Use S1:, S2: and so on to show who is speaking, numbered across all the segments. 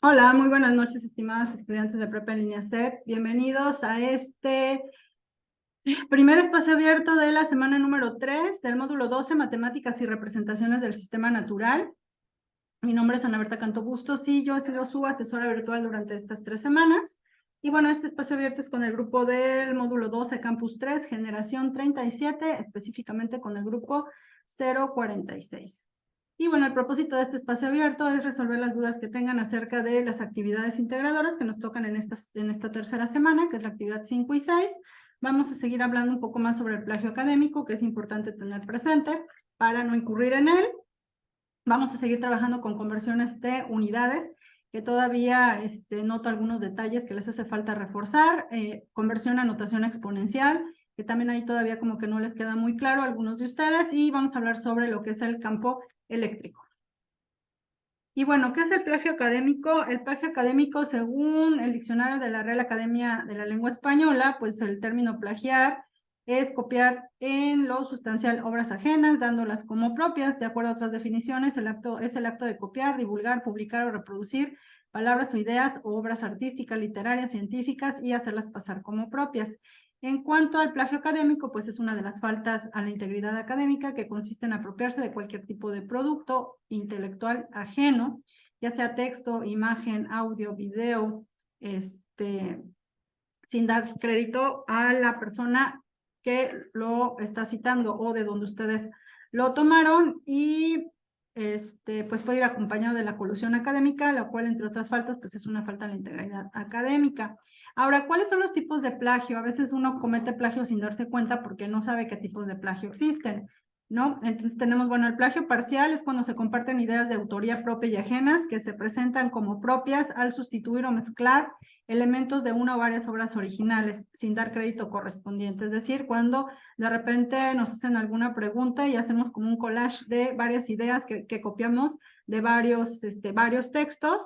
S1: Hola, muy buenas noches, estimadas estudiantes de Prepa en Línea CEP. Bienvenidos a este primer espacio abierto de la semana número 3 del módulo 12, Matemáticas y Representaciones del Sistema Natural. Mi nombre es Ana Berta Canto Bustos y yo he sido su asesora virtual durante estas 3 semanas. Y bueno, este espacio abierto es con el grupo del módulo 12, Campus 3, generación 37, específicamente con el grupo 046. Y bueno, el propósito de este espacio abierto es resolver las dudas que tengan acerca de las actividades integradoras que nos tocan en esta tercera semana, que es la actividad 5 y 6. Vamos a seguir hablando un poco más sobre el plagio académico, que es importante tener presente para no incurrir en él. Vamos a seguir trabajando con conversiones de unidades, que todavía noto algunos detalles que les hace falta reforzar. Conversión a notación exponencial, que también ahí todavía como que no les queda muy claro a algunos de ustedes. Y vamos a hablar sobre lo que es el campo eléctrico. Y bueno, ¿qué es el plagio académico? El plagio académico, según el diccionario de la Real Academia de la Lengua Española, pues el término plagiar es copiar en lo sustancial obras ajenas, dándolas como propias. De acuerdo a otras definiciones, es el acto de copiar, divulgar, publicar o reproducir palabras o ideas o obras artísticas, literarias, científicas y hacerlas pasar como propias. En cuanto al plagio académico, pues es una de las faltas a la integridad académica que consiste en apropiarse de cualquier tipo de producto intelectual ajeno, ya sea texto, imagen, audio, video, sin dar crédito a la persona que lo está citando o de donde ustedes lo tomaron, y pues puede ir acompañado de la colusión académica, la cual, entre otras faltas, pues es una falta a la integridad académica. Ahora, ¿cuáles son los tipos de plagio? A veces uno comete plagio sin darse cuenta porque no sabe qué tipos de plagio existen, ¿no? Entonces tenemos, bueno, el plagio parcial es cuando se comparten ideas de autoría propia y ajenas que se presentan como propias al sustituir o mezclar elementos de una o varias obras originales sin dar crédito correspondiente. Es decir, cuando de repente nos hacen alguna pregunta y hacemos como un collage de varias ideas que copiamos de varios textos,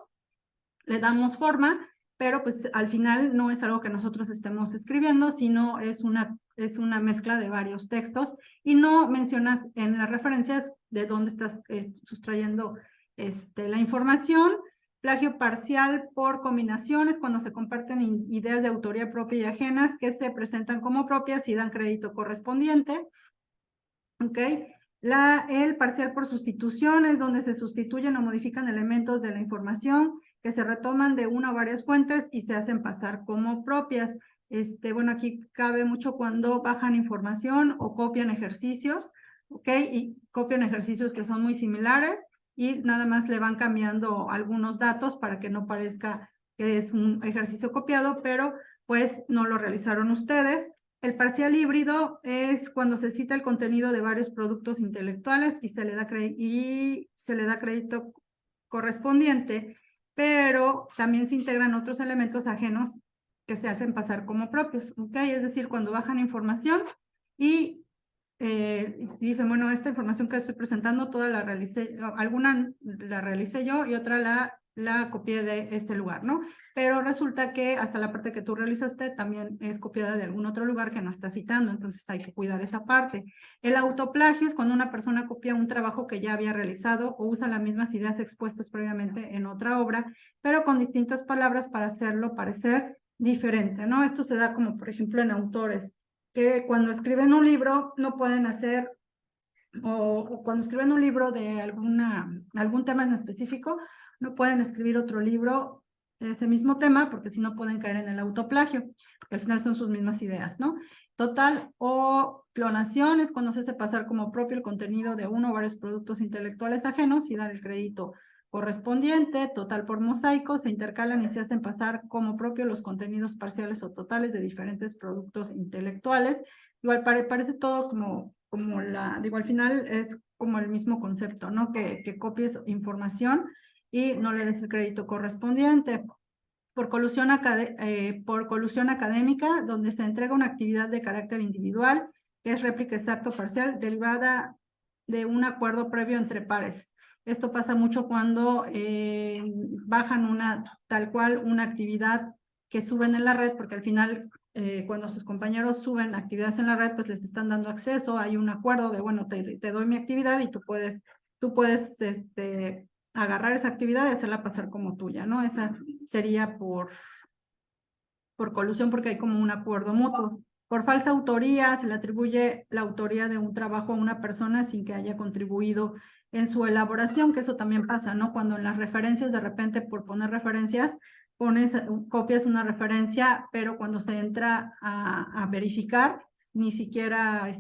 S1: le damos forma, pero pues al final no es algo que nosotros estemos escribiendo, sino es una mezcla de varios textos, y no mencionas en las referencias de dónde estás sustrayendo la información. Plagio parcial por combinaciones, cuando se comparten ideas de autoría propia y ajenas que se presentan como propias y dan crédito correspondiente. ¿Ok? El parcial por sustitución es donde se sustituyen o modifican elementos de la información que se retoman de una o varias fuentes y se hacen pasar como propias. Bueno, aquí cabe mucho cuando bajan información o copian ejercicios, ¿ok? Y copian ejercicios que son muy similares y nada más le van cambiando algunos datos para que no parezca que es un ejercicio copiado, pero pues no lo realizaron ustedes. El parcial híbrido es cuando se cita el contenido de varios productos intelectuales y se le da crédito correspondiente, pero también se integran otros elementos ajenos que se hacen pasar como propios, ¿ok? Es decir, cuando bajan información y dicen, bueno, esta información que estoy presentando, toda la realicé, alguna la realicé yo y otra la copié de este lugar, ¿no? Pero resulta que hasta la parte que tú realizaste también es copiada de algún otro lugar que no está citando, entonces hay que cuidar esa parte. El autoplagio es cuando una persona copia un trabajo que ya había realizado o usa las mismas ideas expuestas previamente en otra obra, pero con distintas palabras para hacerlo parecer diferente, ¿no? Esto se da como, por ejemplo, en autores que cuando escriben un libro no pueden hacer, o cuando escriben un libro de algún tema en específico, no pueden escribir otro libro de ese mismo tema, porque si no pueden caer en el autoplagio, porque al final son sus mismas ideas, ¿no? Total o clonación es cuando se hace pasar como propio el contenido de uno o varios productos intelectuales ajenos y dar el crédito correspondiente. Total por mosaico, se intercalan y se hacen pasar como propio los contenidos parciales o totales de diferentes productos intelectuales. Igual parece todo digo, al final es como el mismo concepto, ¿no? Que copies información y no le des el crédito correspondiente. Por colusión académica, donde se entrega una actividad de carácter individual, que es réplica exacta o parcial, derivada de un acuerdo previo entre pares. Esto pasa mucho cuando bajan tal cual una actividad que suben en la red, porque al final cuando sus compañeros suben actividades en la red, pues les están dando acceso, hay un acuerdo de, bueno, te doy mi actividad y tú puedes agarrar esa actividad y hacerla pasar como tuya, ¿no? Esa sería por colusión porque hay como un acuerdo mutuo. Por falsa autoría se le atribuye la autoría de un trabajo a una persona sin que haya contribuido en su elaboración, que eso también pasa, ¿no? Cuando en las referencias de repente por poner referencias copias una referencia, pero cuando se entra a verificar ni siquiera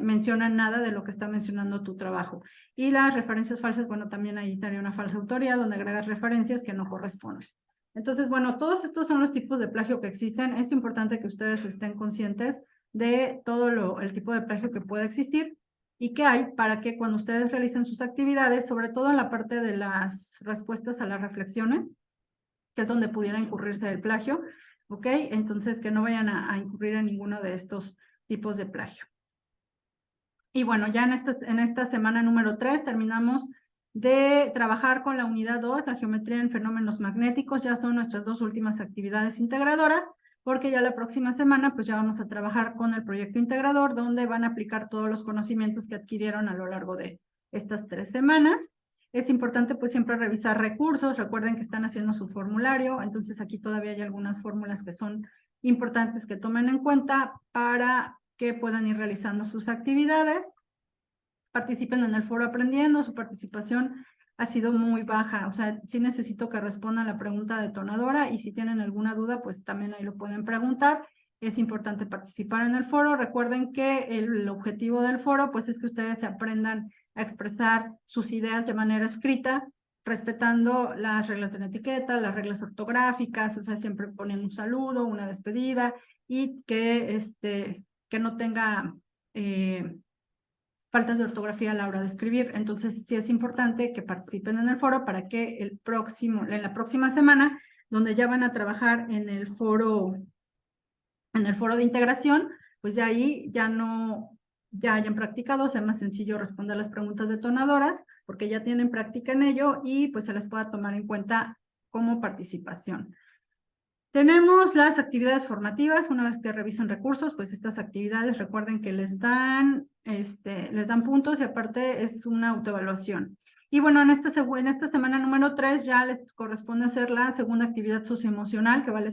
S1: mencionan nada de lo que está mencionando tu trabajo. Y las referencias falsas, bueno, también ahí estaría una falsa autoría donde agregas referencias que no corresponden. Entonces, bueno, todos estos son los tipos de plagio que existen. Es importante que ustedes estén conscientes de todo el tipo de plagio que puede existir y que hay para que cuando ustedes realicen sus actividades, sobre todo en la parte de las respuestas a las reflexiones, que es donde pudiera incurrirse el plagio, ¿ok? Entonces, que no vayan a incurrir en ninguno de estos tipos de plagio. Y bueno, ya en esta semana número 3 terminamos de trabajar con la unidad 2, la geometría en fenómenos magnéticos. Ya son nuestras 2 últimas actividades integradoras, porque ya la próxima semana pues ya vamos a trabajar con el proyecto integrador, donde van a aplicar todos los conocimientos que adquirieron a lo largo de estas 3 semanas. Es importante pues siempre revisar recursos. Recuerden que están haciendo su formulario, entonces aquí todavía hay algunas fórmulas que son importantes que tomen en cuenta para que puedan ir realizando sus actividades. Participen en el foro aprendiendo. Su participación ha sido muy baja, o sea, sí necesito que respondan la pregunta detonadora y si tienen alguna duda, pues también ahí lo pueden preguntar. Es importante participar en el foro. Recuerden que el objetivo del foro, pues es que ustedes se aprendan a expresar sus ideas de manera escrita, respetando las reglas de la etiqueta, las reglas ortográficas, o sea, siempre poniendo un saludo, una despedida y que no tenga faltas de ortografía a la hora de escribir. Entonces, sí es importante que participen en el foro para que en la próxima semana, donde ya van a trabajar en el foro de integración, pues ya ahí ya hayan practicado, sea más sencillo responder las preguntas detonadoras, porque ya tienen práctica en ello y pues se les pueda tomar en cuenta como participación. Tenemos las actividades formativas. Una vez que revisen recursos, pues estas actividades recuerden que les dan puntos y aparte es una autoevaluación. Y bueno, en esta semana número 3 ya les corresponde hacer la segunda actividad socioemocional que vale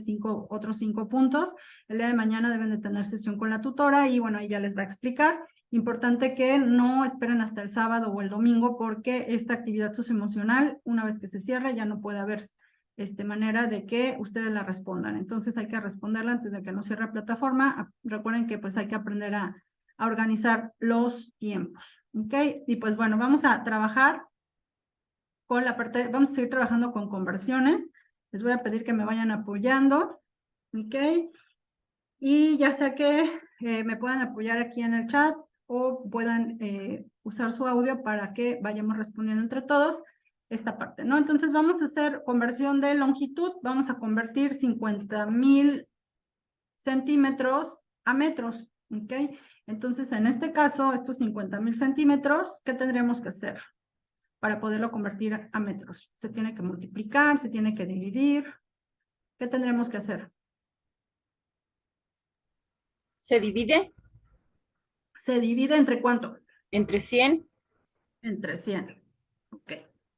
S1: otros 5 puntos. El día de mañana deben de tener sesión con la tutora y bueno, ahí ya les va a explicar. Importante que no esperen hasta el sábado o el domingo porque esta actividad socioemocional, una vez que se cierre, ya no puede haber manera de que ustedes la respondan. Entonces hay que responderla antes de que nos cierre la plataforma. Recuerden que pues hay que aprender a organizar los tiempos, ¿ok? Y pues bueno, vamos a trabajar con vamos a seguir trabajando con conversiones. Les voy a pedir que me vayan apoyando, ¿ok? Y ya sea que me puedan apoyar aquí en el chat o puedan usar su audio para que vayamos respondiendo entre todos esta parte, ¿no? Entonces vamos a hacer conversión de longitud. Vamos a convertir 50,000 centímetros a metros, ¿ok? Entonces, en este caso, estos 50,000 centímetros, ¿qué tendríamos que hacer para poderlo convertir a metros? Se tiene que multiplicar, se tiene que dividir. ¿Qué tendremos que hacer?
S2: ¿Se divide?
S1: ¿Se divide entre cuánto?
S2: Entre 100.
S1: Entre 100. Ok.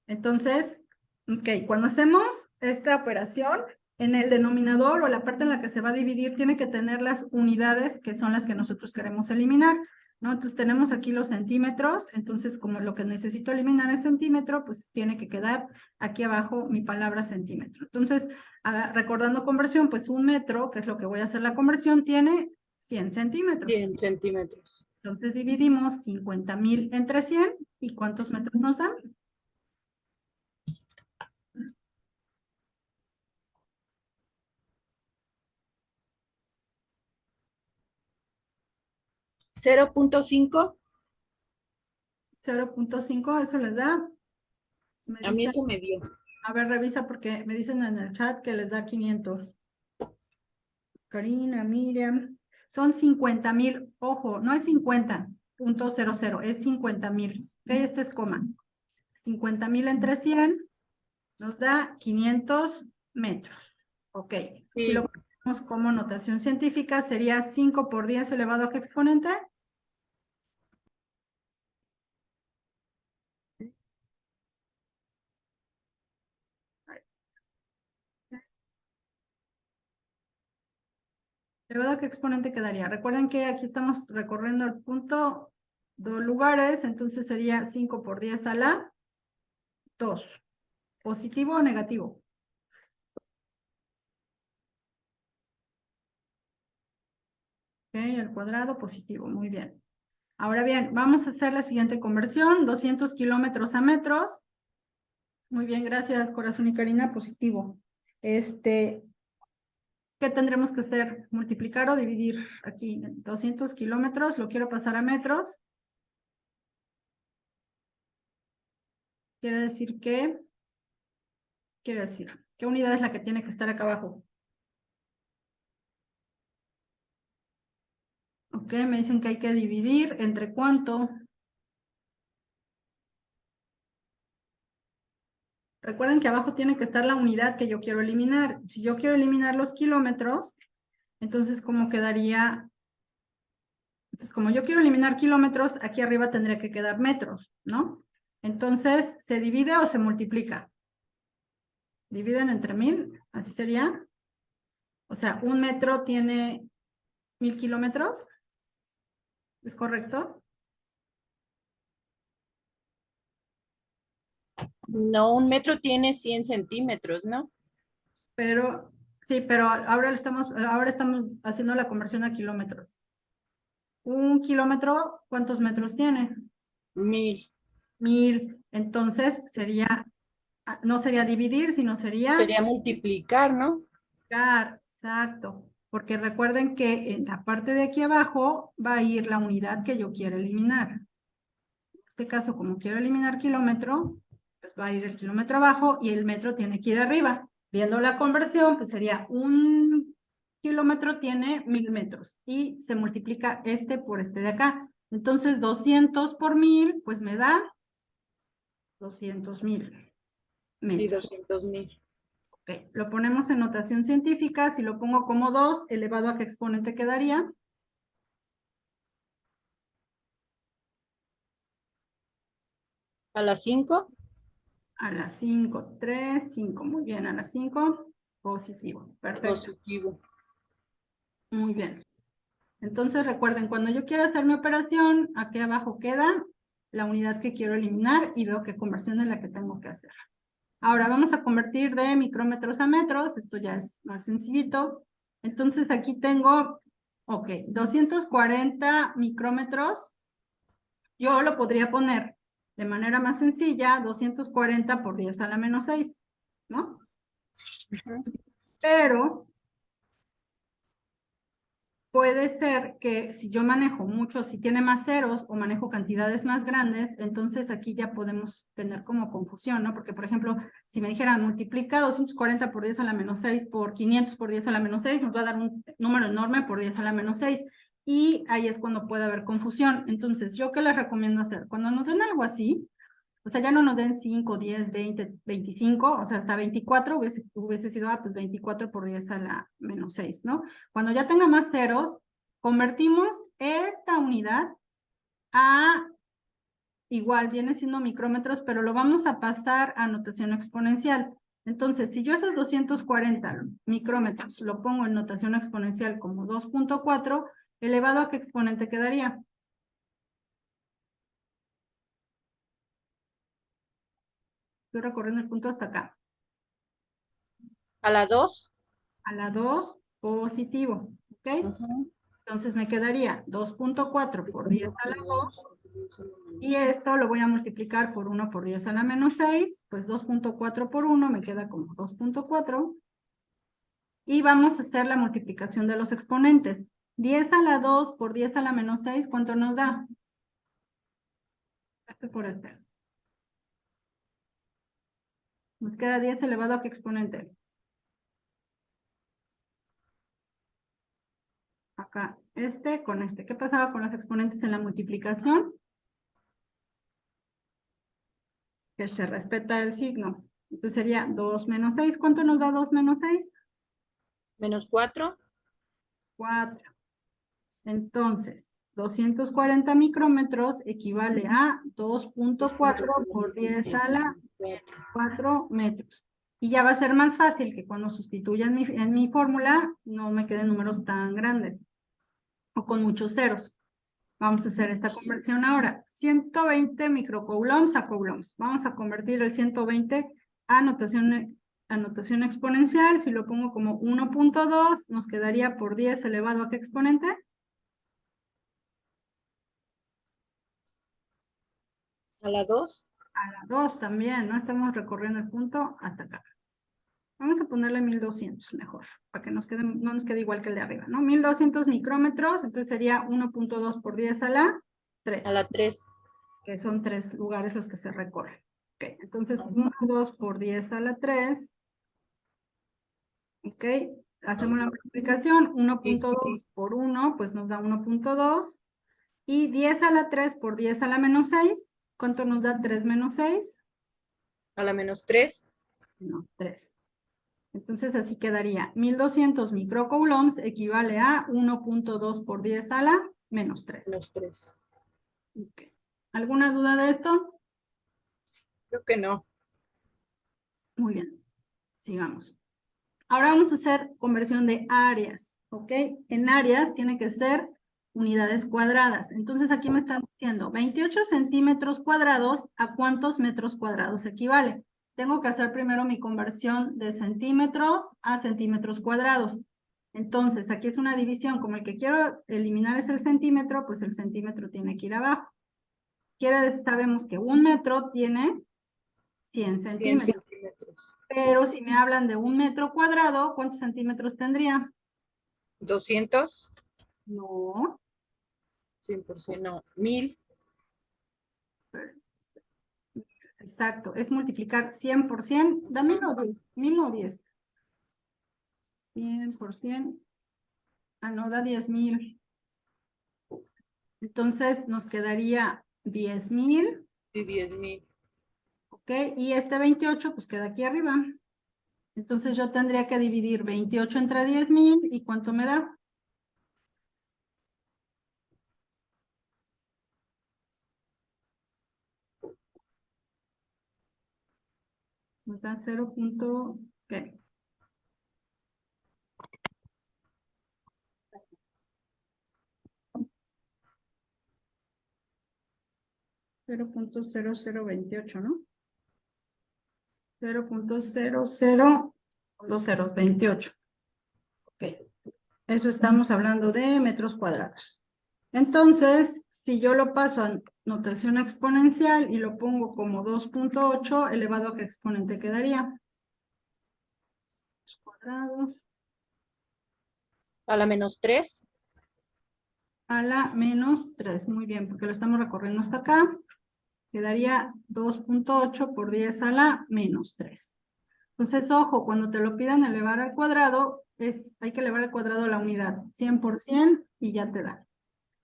S1: Entonces, ok, cuando hacemos esta operación, en el denominador o la parte en la que se va a dividir, tiene que tener las unidades que son las que nosotros queremos eliminar, ¿no? Entonces tenemos aquí los centímetros, entonces como lo que necesito eliminar es centímetro, pues tiene que quedar aquí abajo mi palabra centímetro. Entonces, recordando conversión, pues un metro, que es lo que voy a hacer la conversión, tiene 100 centímetros.
S2: 100 centímetros.
S1: Entonces dividimos 50,000 entre 100 y ¿cuántos metros nos dan?
S2: 0.5.
S1: 0.5, eso les da.
S2: A mí eso me dio.
S1: A ver, revisa porque me dicen en el chat que les da 500. Karina, Miriam. Son 50,000. Ojo, no es 50.00, es 50,000. Ok, este es coma. 50,000 entre 100 nos da 500 metros. Ok.
S2: Sí.
S1: Si lo ponemos como notación científica, sería 5 por 10 elevado a qué exponente? ¿Elevado a qué exponente quedaría? Recuerden que aquí estamos recorriendo el punto, 2 lugares, entonces sería 5 por 10 a la 2. ¿Positivo o negativo? Ok, al cuadrado positivo, muy bien. Ahora bien, vamos a hacer la siguiente conversión, 200 kilómetros a metros. Muy bien, gracias, Corazón y Karina, positivo. ¿Qué tendremos que hacer? Multiplicar o dividir aquí. 200 kilómetros, lo quiero pasar a metros. Quiere decir que, ¿qué unidad es la que tiene que estar acá abajo? Ok, me dicen que hay que dividir, ¿entre cuánto? Recuerden que abajo tiene que estar la unidad que yo quiero eliminar. Si yo quiero eliminar los kilómetros, entonces, ¿cómo quedaría? Entonces, como yo quiero eliminar kilómetros, aquí arriba tendría que quedar metros, ¿no? Entonces, ¿se divide o se multiplica? Dividen entre 1000, así sería. O sea, 1 metro tiene 1000 kilómetros. ¿Es correcto?
S2: No, 1 metro tiene 100 centímetros, ¿no?
S1: Pero, sí, pero ahora estamos haciendo la conversión a kilómetros. 1 kilómetro, ¿cuántos metros tiene?
S2: 1000.
S1: 1000. Entonces, no sería dividir, sino sería
S2: Sería multiplicar, ¿no?
S1: multiplicar. Exacto. Porque recuerden que en la parte de aquí abajo va a ir la unidad que yo quiero eliminar. En este caso, como quiero eliminar kilómetro, pues va a ir el kilómetro abajo y el metro tiene que ir arriba. Viendo la conversión, pues sería 1 kilómetro tiene 1000 metros y se multiplica este por este de acá. Entonces, 200 por 1000, pues me da 200,000
S2: Sí,
S1: metros.
S2: 200,000.
S1: Ok, lo ponemos en notación científica. Si lo pongo como 2, elevado a qué exponente quedaría.
S2: ¿A las 5?
S1: A las 5, 3, 5. Muy bien, a las 5, positivo. Perfecto.
S2: Positivo.
S1: Muy bien. Entonces recuerden, cuando yo quiero hacer mi operación, aquí abajo queda la unidad que quiero eliminar y veo qué conversión es la que tengo que hacer. Ahora vamos a convertir de micrómetros a metros. Esto ya es más sencillito. Entonces aquí tengo, ok, 240 micrómetros. Yo lo podría poner de manera más sencilla, 240 por 10 a la menos 6, ¿no? Pero puede ser que si yo manejo mucho, si tiene más ceros o manejo cantidades más grandes, entonces aquí ya podemos tener como confusión, ¿no? Porque, por ejemplo, si me dijeran multiplica 240 por 10 a la menos 6 por 500 por 10 a la menos 6, nos va a dar un número enorme por 10 a la menos 6. Y ahí es cuando puede haber confusión. Entonces, ¿yo qué les recomiendo hacer? Cuando nos den algo así, o sea, ya no nos den 5, 10, 20, 25, o sea, hasta 24 hubiese sido, pues 24 por 10 a la menos 6, ¿no? Cuando ya tenga más ceros, convertimos esta unidad a, igual, viene siendo micrómetros, pero lo vamos a pasar a notación exponencial. Entonces, si yo esos 240 micrómetros lo pongo en notación exponencial como 2.4, ¿elevado a qué exponente quedaría? Estoy recorriendo el punto hasta acá.
S2: ¿A la 2?
S1: A la 2, positivo, ¿ok? Entonces me quedaría 2.4 por 10 a la 2, y esto lo voy a multiplicar por 1 por 10 a la menos 6, pues 2.4 por 1 me queda como 2.4, y vamos a hacer la multiplicación de los exponentes. 10 a la 2 por 10 a la menos 6, ¿cuánto nos da? Este por este. Nos queda 10 elevado a qué exponente. Acá, este con este. ¿Qué pasaba con los exponentes en la multiplicación? Que se respeta el signo. Entonces sería 2 menos 6. ¿Cuánto nos da 2 menos 6?
S2: ¿Menos 4?
S1: 4. Entonces, 240 micrómetros equivale a 2.4 por 10 a la 4 metros. Y ya va a ser más fácil que cuando sustituya en mi fórmula no me queden números tan grandes o con muchos ceros. Vamos a hacer esta conversión ahora. 120 microcoulombs a coulombs. Vamos a convertir el 120 a anotación exponencial. Si lo pongo como 1.2, nos quedaría por 10 elevado a ¿qué exponente?
S2: A la 2.
S1: A la 2 también, ¿no? Estamos recorriendo el punto hasta acá. Vamos a ponerle 1200 mejor, para que no nos quede igual que el de arriba, ¿no? 1200 micrómetros, entonces sería 1.2 por 10 a la 3.
S2: A la 3.
S1: Que son 3 lugares los que se recorren. Ok, entonces 1.2 por 10 a la 3. Ok, hacemos la multiplicación. 1.2 por 1, pues nos da 1.2. Y 10 a la 3 por 10 a la menos 6. ¿Cuánto nos da 3 menos 6?
S2: A la menos 3.
S1: Menos 3. Entonces así quedaría. 1200 microcoulombs equivale a 1.2 por 10 a la menos 3.
S2: Menos 3.
S1: Okay. ¿Alguna duda de esto?
S2: Creo que no.
S1: Muy bien. Sigamos. Ahora vamos a hacer conversión de áreas, ¿ok? En áreas tiene que ser unidades cuadradas. Entonces aquí me están diciendo 28 centímetros cuadrados, ¿a cuántos metros cuadrados equivale? Tengo que hacer primero mi conversión de centímetros a centímetros cuadrados. Entonces, aquí es una división, como el que quiero eliminar es el centímetro, pues el centímetro tiene que ir abajo. Sabemos que un metro tiene 100
S2: 100
S1: centímetros.
S2: centímetros.
S1: Pero si me hablan de un metro cuadrado, ¿cuántos centímetros tendría?
S2: 200.
S1: No.
S2: 100%. No. 1000.
S1: Exacto, es multiplicar 100 por 100, da 1000 o 10, 1000 o 10. 100 por 100, no, da 10,000. Entonces nos quedaría 10,000,
S2: Y 10,000.
S1: ¿ok? Y este 28 pues queda aquí arriba. Entonces yo tendría que dividir 28 entre 10,000, ¿y cuánto me da? Nos da 0. ¿Qué? 0.0028, ¿no? 0.0028. Ok. Eso estamos hablando de metros cuadrados. Entonces, si yo lo paso a notación exponencial y lo pongo como 2.8, elevado a qué exponente quedaría. Cuadrados
S2: A la menos 3.
S1: a la menos 3. Muy bien, porque lo estamos recorriendo hasta acá. Quedaría 2.8 por 10 a la menos 3. Entonces, ojo, cuando te lo pidan elevar al cuadrado, hay que elevar al cuadrado a la unidad, 100% y ya te da.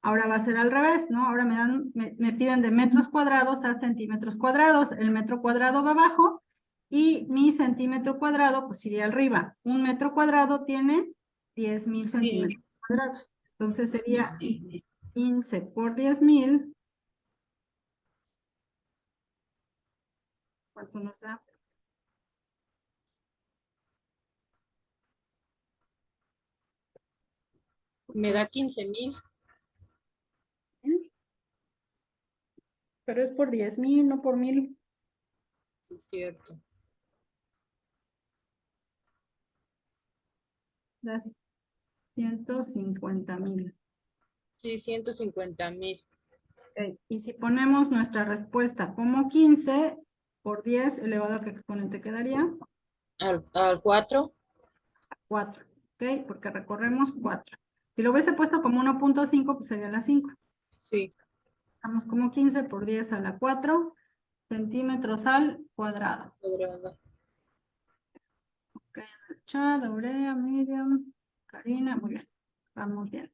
S1: Ahora va a ser al revés, ¿no? Ahora me piden de metros cuadrados a centímetros cuadrados. El metro cuadrado va abajo y mi centímetro cuadrado pues iría arriba. Un metro cuadrado tiene 10,000 centímetros cuadrados. Entonces sería 15 por 10,000. ¿Cuánto nos da?
S2: Me da 15,000.
S1: Pero es por 10,000, no por 1000.
S2: Sí, cierto.
S1: Das 150,000.
S2: Sí, 150,000.
S1: Okay. Y si ponemos nuestra respuesta como 15 por 10 elevado a qué exponente quedaría?
S2: Al 4.
S1: 4, ¿ok? Porque recorremos 4. Si lo hubiese puesto como 1.5, pues sería la 5.
S2: Sí.
S1: Estamos como 15 por 10 a la 4 centímetros al cuadrado.
S2: Cuadrado.
S1: Ok, Chat, Aurea, Miriam, Karina, muy bien. Vamos bien.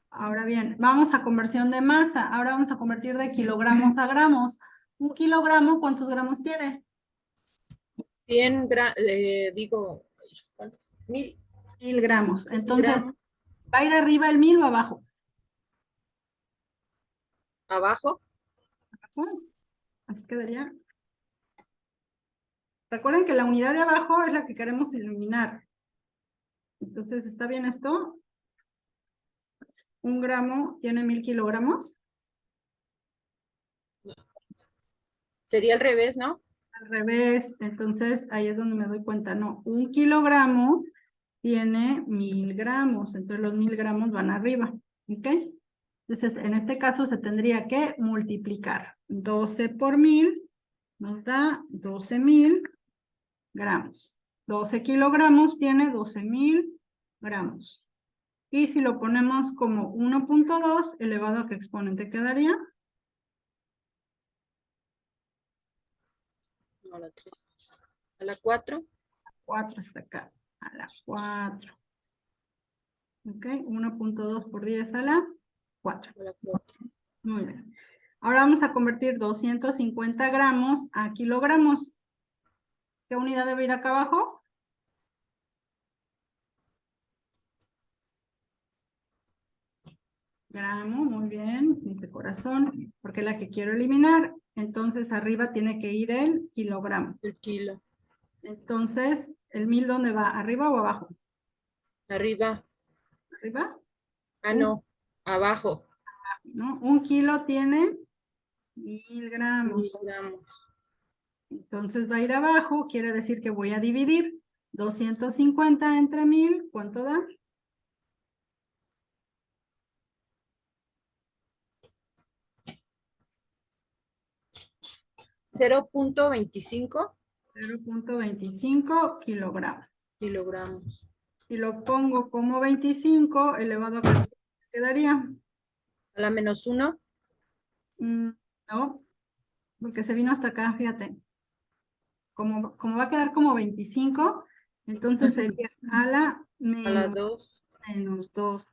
S1: Ahora bien, vamos a conversión de masa. Ahora vamos a convertir de kilogramos a gramos. Un kilogramo, ¿cuántos gramos tiene?
S2: 100 digo, ¿cuántos? 1000.
S1: 1000 gramos.
S2: 1000
S1: Entonces,
S2: gramos.
S1: ¿va a ir arriba el 1000 o abajo?
S2: Abajo.
S1: Abajo. Así quedaría. Recuerden que la unidad de abajo es la que queremos eliminar. Entonces, ¿está bien esto? 1 gramo tiene 1000 kilogramos.
S2: Sería al revés, ¿no?
S1: Al revés, entonces ahí es donde me doy cuenta. No, 1 kilogramo tiene 1000 gramos. Entonces los 1000 gramos van arriba. ¿Ok? Entonces, en este caso se tendría que multiplicar 12 por 1000, nos da 12,000 gramos. 12 kilogramos tiene 12,000 gramos. Y si lo ponemos como 1.2 elevado a qué exponente quedaría?
S2: No, a la 3. A la 4.
S1: 4 hasta acá, a la 4. ¿Ok? 1.2 por 10 a la 4.
S2: A la 4.
S1: Muy bien. Ahora vamos a convertir 250 gramos a kilogramos. ¿Qué unidad debe ir acá abajo? Gramo, muy bien, dice corazón, porque es la que quiero eliminar. Entonces arriba tiene que ir el kilogramo.
S2: El kilo.
S1: Entonces, ¿el 1000 dónde va? ¿Arriba o abajo?
S2: Arriba.
S1: ¿Arriba?
S2: Ah, no. Abajo.
S1: ¿No? 1 kilo tiene 1000 gramos.
S2: 1000 gramos.
S1: Entonces va a ir abajo, quiere decir que voy a dividir 250 entre 1000, ¿cuánto da?
S2: 0.25
S1: 0.25 kilogramos.
S2: kilogramos.
S1: Si lo pongo como 25, elevado a ¿qué quedaría?
S2: A la -1.
S1: No, porque se vino hasta acá, fíjate. Como va a quedar como 25, entonces sería a la
S2: A la 2.
S1: menos 2,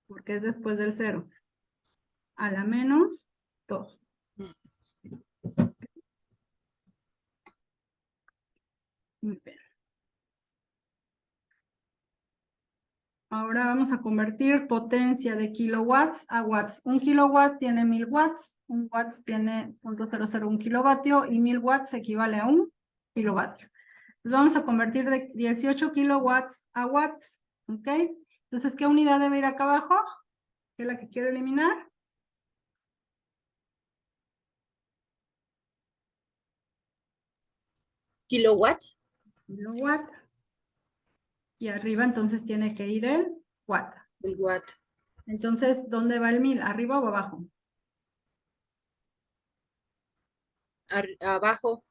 S1: porque es después del 0. A la menos 2. Muy bien. Ahora vamos a convertir potencia de kilowatts a watts. 1 kilowatt tiene 1000 watts, 1 watts tiene 0.001 kilovatio y 1000 watts equivale a 1 kilovatio. Entonces vamos a convertir de 18 kilowatts a watts, ¿ok? Entonces, ¿qué unidad debe ir acá abajo? Que es la que quiero eliminar.
S2: Kilowatts.
S1: Kilowatt. Y arriba entonces tiene que ir el watt.
S2: El watt.
S1: Entonces, ¿dónde va el 1000? ¿Arriba o abajo?
S2: Abajo.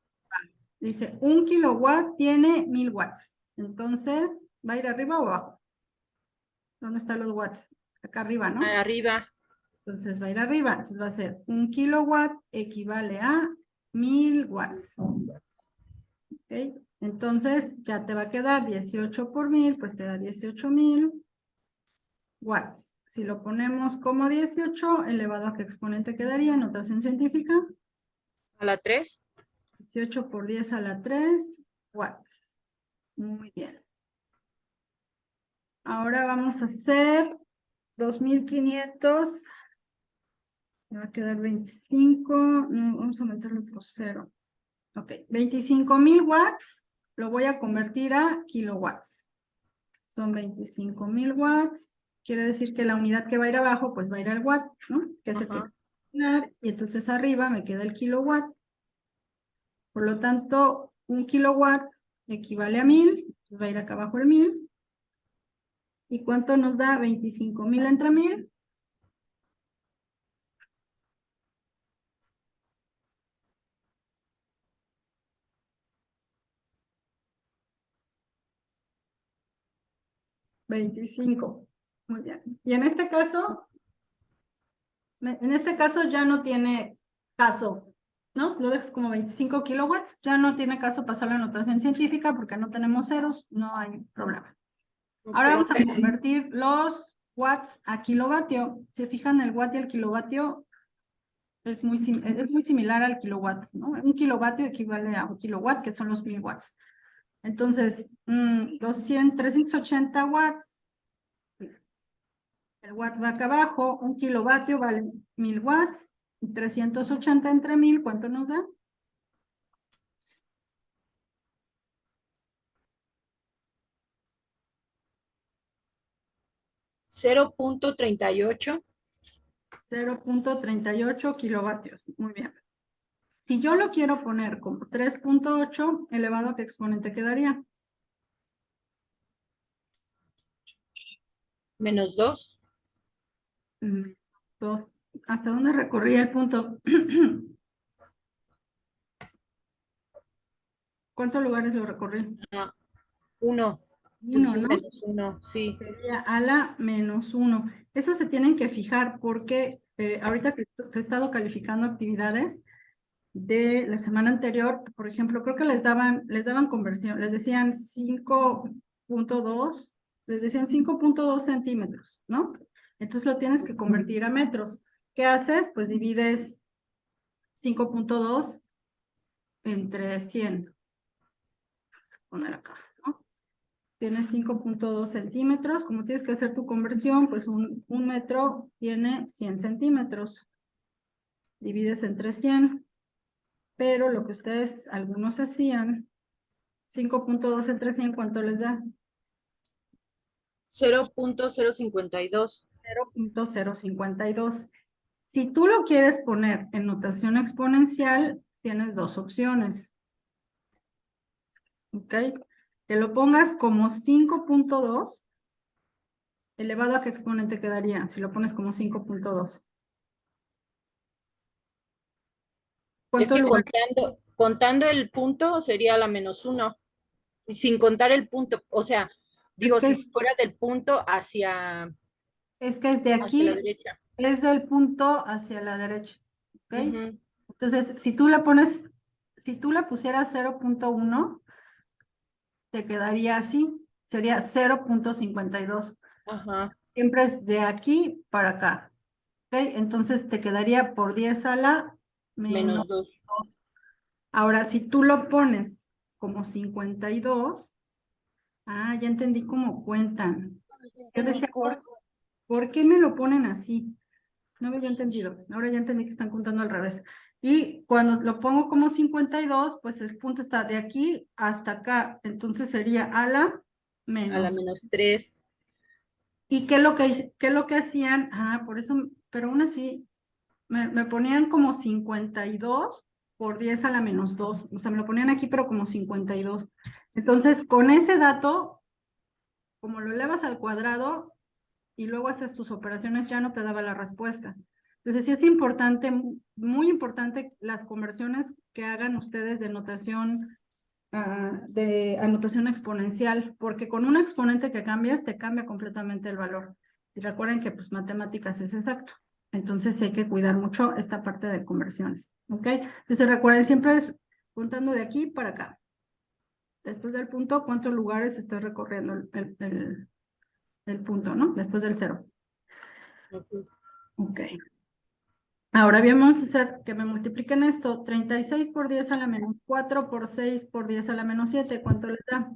S1: Dice, 1 kilowatt tiene 1000 watts. Entonces, ¿va a ir arriba o abajo? ¿Dónde están los watts? Acá arriba, ¿no?
S2: Arriba.
S1: Entonces va a ir arriba. Entonces va a ser 1 kilowatt equivale a 1000 watts. ¿Ok? Entonces ya te va a quedar 18 por 1000, pues te da 18,000 watts. Si lo ponemos como 18, elevado a qué exponente quedaría, notación científica.
S2: A la 3.
S1: 18 por 10 a la 3 watts. Muy bien. Ahora vamos a hacer 2500. Me va a quedar 25. No, vamos a meterle otro 0. Ok, 25,000 watts. Lo voy a convertir a kilowatts. Son 25,000 watts. Quiere decir que la unidad que va a ir abajo, pues va a ir al watt, ¿no? Que es el que y entonces arriba me queda el kilowatt. Por lo tanto, 1 kilowatt equivale a 1000. Va a ir acá abajo el 1000. ¿Y cuánto nos da 25,000 entre 1000? $25. Muy bien. Y en este caso ya no tiene caso, ¿no? Lo dejas como 25 kilowatts, ya no tiene caso pasar la notación científica porque no tenemos ceros, no hay problema. Ahora vamos a convertir los watts a kilovatio. Se fijan, el watt y el kilovatio es muy similar al kilowatt, ¿no? 1 kilovatio equivale a 1 kilowatt, que son los 1000 watts. Entonces, 380 watts. El watt va acá abajo, 1 kilovatio vale 1000 watts, 380 entre 1000, ¿cuánto nos da?
S2: 0.38.
S1: 0.38 kilovatios. Muy bien. Si yo lo quiero poner como 3.8, elevado a qué exponente quedaría.
S2: Menos 2.
S1: Mm, ¿Hasta dónde recorría el punto? ¿Cuántos lugares lo recorrí?
S2: 1.
S1: Uno,
S2: Entonces
S1: ¿no?
S2: menos 1, sí.
S1: Sería a la -1. Eso se tienen que fijar porque ahorita que he estado calificando actividades de la semana anterior, por ejemplo, creo que les daban conversión, les decían 5.2, les decían 5.2 centímetros, ¿no? Entonces lo tienes que convertir a metros. ¿Qué haces? Pues divides 5.2 entre 100. Poner acá, ¿no? Tienes 5.2 centímetros. Como tienes que hacer tu conversión, pues un metro tiene 100 centímetros. Divides entre 100. Pero lo que ustedes, algunos hacían, 5.2 entre 100, ¿cuánto les da?
S2: 0.052.
S1: 0.052. Si tú lo quieres poner en notación exponencial, tienes dos opciones. ¿Ok? Que lo pongas como 5.2, elevado a qué exponente quedaría si lo pones como 5.2.
S2: Es
S1: ¿Cuántos
S2: que
S1: lugares?
S2: contando el punto sería la menos 1. Sin contar el punto. O sea,
S1: Es
S2: digo,
S1: que
S2: si
S1: es,
S2: fuera del punto hacia
S1: es que es de
S2: la
S1: aquí,
S2: derecha.
S1: es del punto hacia la derecha. ¿Ok?
S2: Ujú.
S1: Entonces, si tú le pones, si tú le pusieras 0.1, te quedaría así. Sería 0.52.
S2: Ajá.
S1: Siempre es de aquí para acá. ¿Ok? Entonces te quedaría por 10 a la menos
S2: Menos 2.
S1: 2. Ahora, si tú lo pones como 52, ya entendí cómo cuentan. Yo decía, ¿por qué me lo ponen así? No me había entendido. Ahora ya entendí que están contando al revés. Y cuando lo pongo como 52, pues el punto está de aquí hasta acá. Entonces sería a la
S2: A la
S1: menos.
S2: menos 3.
S1: ¿Y qué es lo que hacían? Por eso, pero aún así, me ponían como 52 por 10 a la menos 2. O sea, me lo ponían aquí, pero como 52. Entonces, con ese dato, como lo elevas al cuadrado y luego haces tus operaciones, ya no te daba la respuesta. Entonces, sí es importante, muy importante, las conversiones que hagan ustedes de anotación exponencial, porque con un exponente que cambias, te cambia completamente el valor. Y recuerden que pues matemáticas es exacto. Entonces sí hay que cuidar mucho esta parte de conversiones. ¿Ok? Entonces recuerden, siempre es contando de aquí para acá. Después del punto, ¿cuántos lugares está recorriendo el punto, ¿no? Después del cero. Ok. Ahora bien, vamos a hacer que me multipliquen esto. 36 por 10 a la menos 4 por 6 por 10 a la menos 7. ¿Cuánto les da?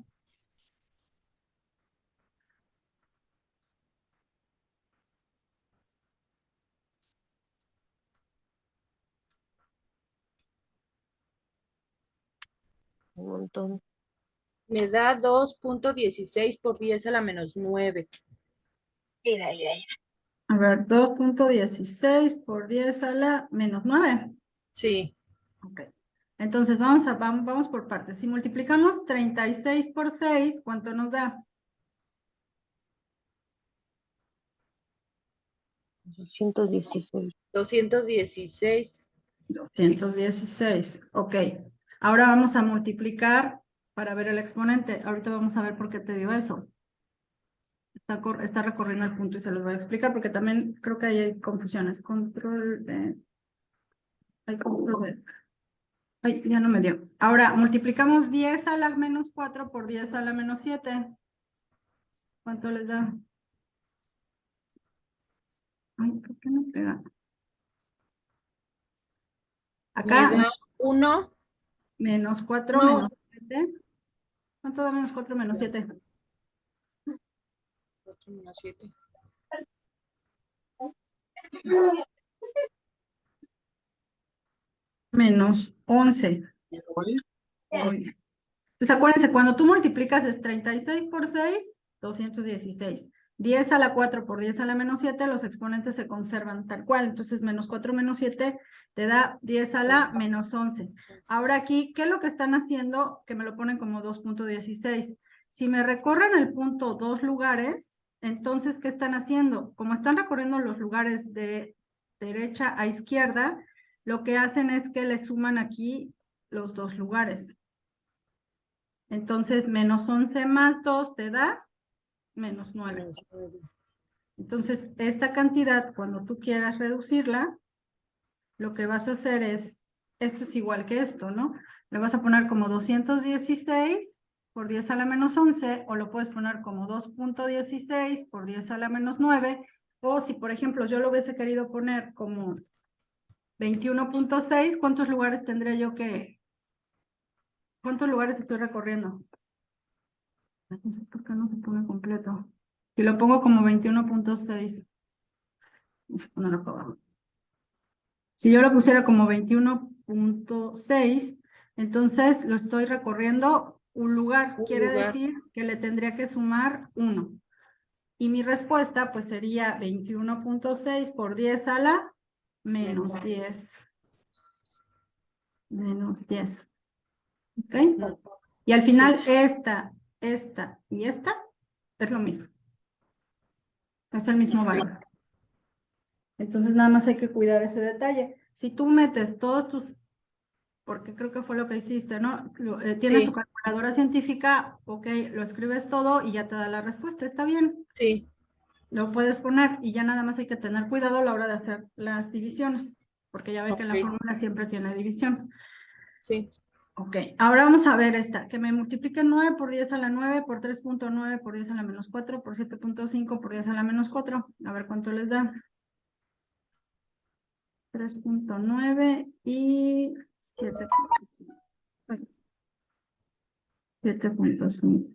S3: Un montón.
S2: Me da 2.16 por 10 a la menos 9.
S3: Mira, mira, mira.
S1: A ver, 2.16 por 10 a la menos 9.
S2: Sí.
S1: Ok. Entonces vamos por partes. Si multiplicamos 36 por 6, ¿cuánto nos da?
S3: 216.
S2: 216.
S1: 216. Ok. Ahora vamos a multiplicar para ver el exponente. Ahorita vamos a ver por qué te dio eso. Está recorriendo el punto y se los voy a explicar porque también creo que ahí hay confusiones. Hay control de. Ay, ya no me dio. Ahora multiplicamos 10 a la menos 4 por 10 a la menos 7. ¿Cuánto les da? Ay, ¿por qué no pega?
S2: Me
S1: Acá,
S2: da 1.
S1: menos 4
S2: No.
S1: menos 7. ¿Cuánto da menos 4 menos 7?
S2: 4 menos 7.
S1: Menos 11. Muy bien. Pues acuérdense, cuando tú multiplicas es 36 por 6, 216. 10 a la 4 por 10 a la menos 7, los exponentes se conservan tal cual. Entonces, menos 4 menos 7 te da 10 a la menos 11. Ahora aquí, ¿qué es lo que están haciendo? Que me lo ponen como 2.16. Si me recorren el punto 2 lugares, entonces, ¿qué están haciendo? Como están recorriendo los lugares de derecha a izquierda, lo que hacen es que le suman aquí los 2 lugares. Entonces, menos 11 más 2 te da menos 9. Entonces, esta cantidad, cuando tú quieras reducirla, lo que vas a hacer es, esto es igual que esto, ¿no? Le vas a poner como 216 por 10 a la menos 11, o lo puedes poner como 2.16 por 10 a la menos 9, o si, por ejemplo, yo lo hubiese querido poner como 21.6, ¿cuántos lugares tendría yo que... ¿Cuántos lugares estoy recorriendo? No sé por qué no se pone completo. Si lo pongo como 21.6, vamos a ponerlo para abajo. Si yo lo pusiera como 21.6, entonces lo estoy recorriendo un lugar. Quiere decir que le tendría que sumar 1. Y mi respuesta pues sería 21.6 por 10 a la menos 10. Menos 10. ¿Ok? Y al final
S2: Sí.
S1: esta y esta es lo mismo. Es el mismo valor. Entonces nada más hay que cuidar ese detalle. Si tú metes todos tus, porque creo que fue lo que hiciste, ¿no? Tienes tu
S2: Sí,
S1: calculadora científica, ok, lo escribes todo y ya te da la respuesta, está bien.
S2: sí,
S1: Lo puedes poner y ya nada más hay que tener cuidado a la hora de hacer las divisiones, porque ya ven que en la
S2: ok,
S1: fórmula siempre tiene división.
S2: sí.
S1: Ok, ahora vamos a ver esta, que me multiplique 9 por 10 a la 9 por 3.9 por 10 a la menos 4 por 7.5 por 10 a la menos 4. A ver cuánto les da. 3.9 y 7.5. 7.5.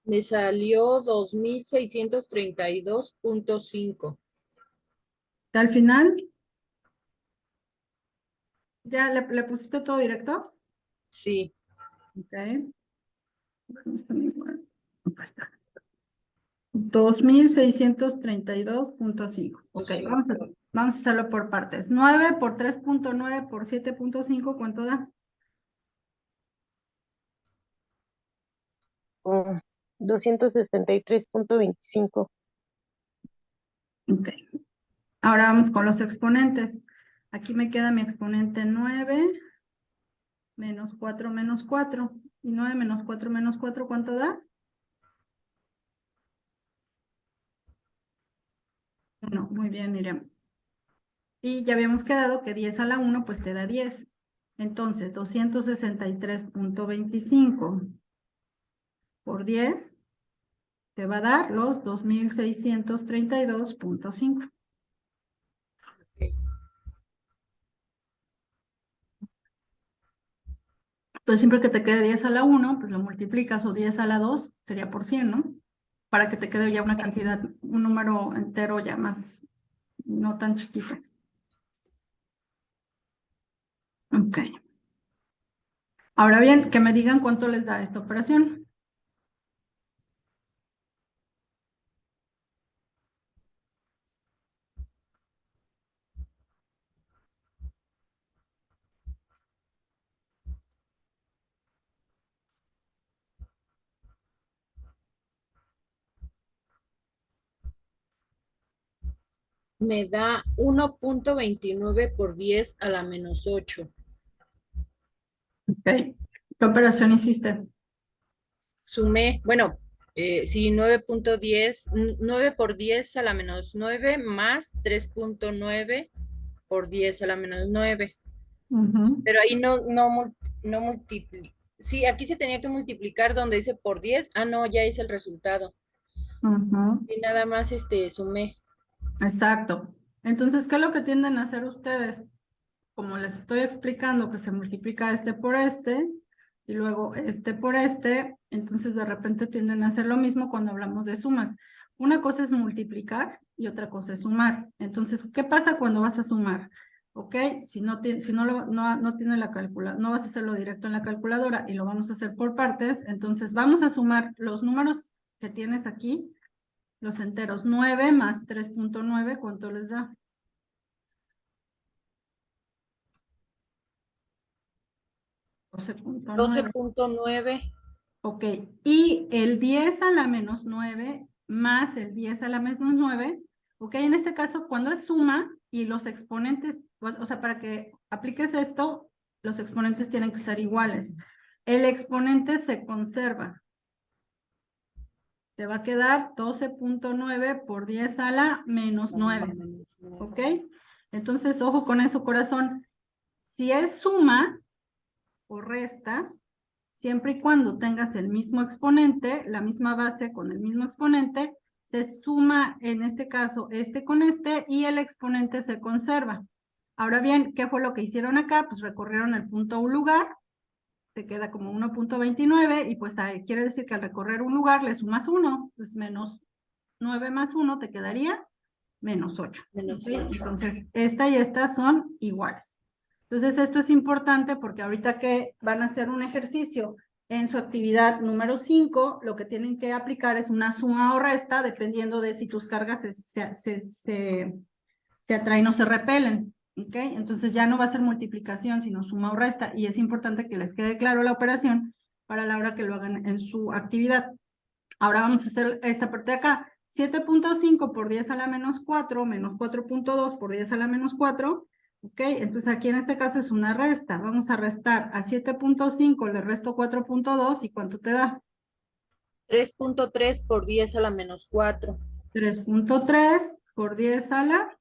S2: Me salió 2632.5.
S1: Al final, ¿ya le pusiste todo directo?
S2: Sí.
S1: Ok. No está muy igual. Acá está. 2632.5. Ok,
S2: Sí.
S1: vamos a hacerlo por partes. 9 por 3.9 por 7.5, ¿cuánto da?
S3: 263.25.
S1: Ok. Ahora vamos con los exponentes. Aquí me queda mi exponente 9 menos 4 menos 4. Y 9 menos 4 menos 4, ¿cuánto da? 1. Muy bien, Miriam. Y ya habíamos quedado que 10 a la 1 pues te da 10. Entonces, 263.25 por 10 te va a dar los 2632.5. Entonces, siempre que te quede 10 a la 1, pues lo multiplicas, o 10 a la 2, sería por 100, ¿no? Para que te quede ya una cantidad, un número entero ya más, no tan chiquito. Ok. Ahora bien, que me digan cuánto les da esta operación.
S2: Me da 1.29 por 10 a la menos 8.
S1: Ok. ¿Qué operación hiciste?
S2: Sumé, bueno, sí, 9.10, 9 por 10 a la menos 9 más 3.9 por 10 a la menos 9. Pero ahí no multiplica. Sí, aquí se tenía que multiplicar donde dice por 10. Ah, no, ya hice el resultado. Y nada más sumé.
S1: Exacto. Entonces, ¿qué es lo que tienden a hacer ustedes? Como les estoy explicando que se multiplica este por este y luego este por este, entonces de repente tienden a hacer lo mismo cuando hablamos de sumas. Una cosa es multiplicar y otra cosa es sumar. Entonces, ¿qué pasa cuando vas a sumar? ¿ok? Si no tiene, si no, no tiene la calculadora, no vas a hacerlo directo en la calculadora y lo vamos a hacer por partes, entonces vamos a sumar los números que tienes aquí, los enteros, 9 más 3.9, ¿cuánto les da? 12.9.
S2: 12.9
S1: Ok, y el 10 a la menos 9 más el 10 a la menos 9, ok, en este caso cuando es suma y los exponentes, o sea, para que apliques esto, los exponentes tienen que ser iguales. El exponente se conserva. Te va a quedar 12.9 por 10 a la menos 9, ok. Entonces, ojo con eso, corazón. Si es suma o resta, siempre y cuando tengas el mismo exponente, la misma base con el mismo exponente, se suma en este caso este con este y el exponente se conserva. Ahora bien, ¿qué fue lo que hicieron acá? Pues recorrieron el punto a un lugar, te queda como 1.29 y pues ahí quiere decir que al recorrer un lugar le sumas 1, pues menos 9 más 1 te quedaría menos 8.
S2: Menos
S1: ¿Sí?
S2: 8.
S1: Entonces, esta y esta son iguales. Entonces, esto es importante porque ahorita que van a hacer un ejercicio en su actividad número 5, lo que tienen que aplicar es una suma o resta dependiendo de si tus cargas se atraen o se repelen. ¿Ok? Entonces ya no va a ser multiplicación, sino suma o resta. Y es importante que les quede claro la operación para la hora que lo hagan en su actividad. Ahora vamos a hacer esta parte de acá. 7.5 por 10 a la menos 4, menos 4.2 por 10 a la menos 4. Ok, entonces aquí en este caso es una resta. Vamos a restar a 7.5, le resto 4.2 y ¿cuánto te da?
S2: 3.3 por 10 a la menos 4.
S1: 3.3 por 10 a la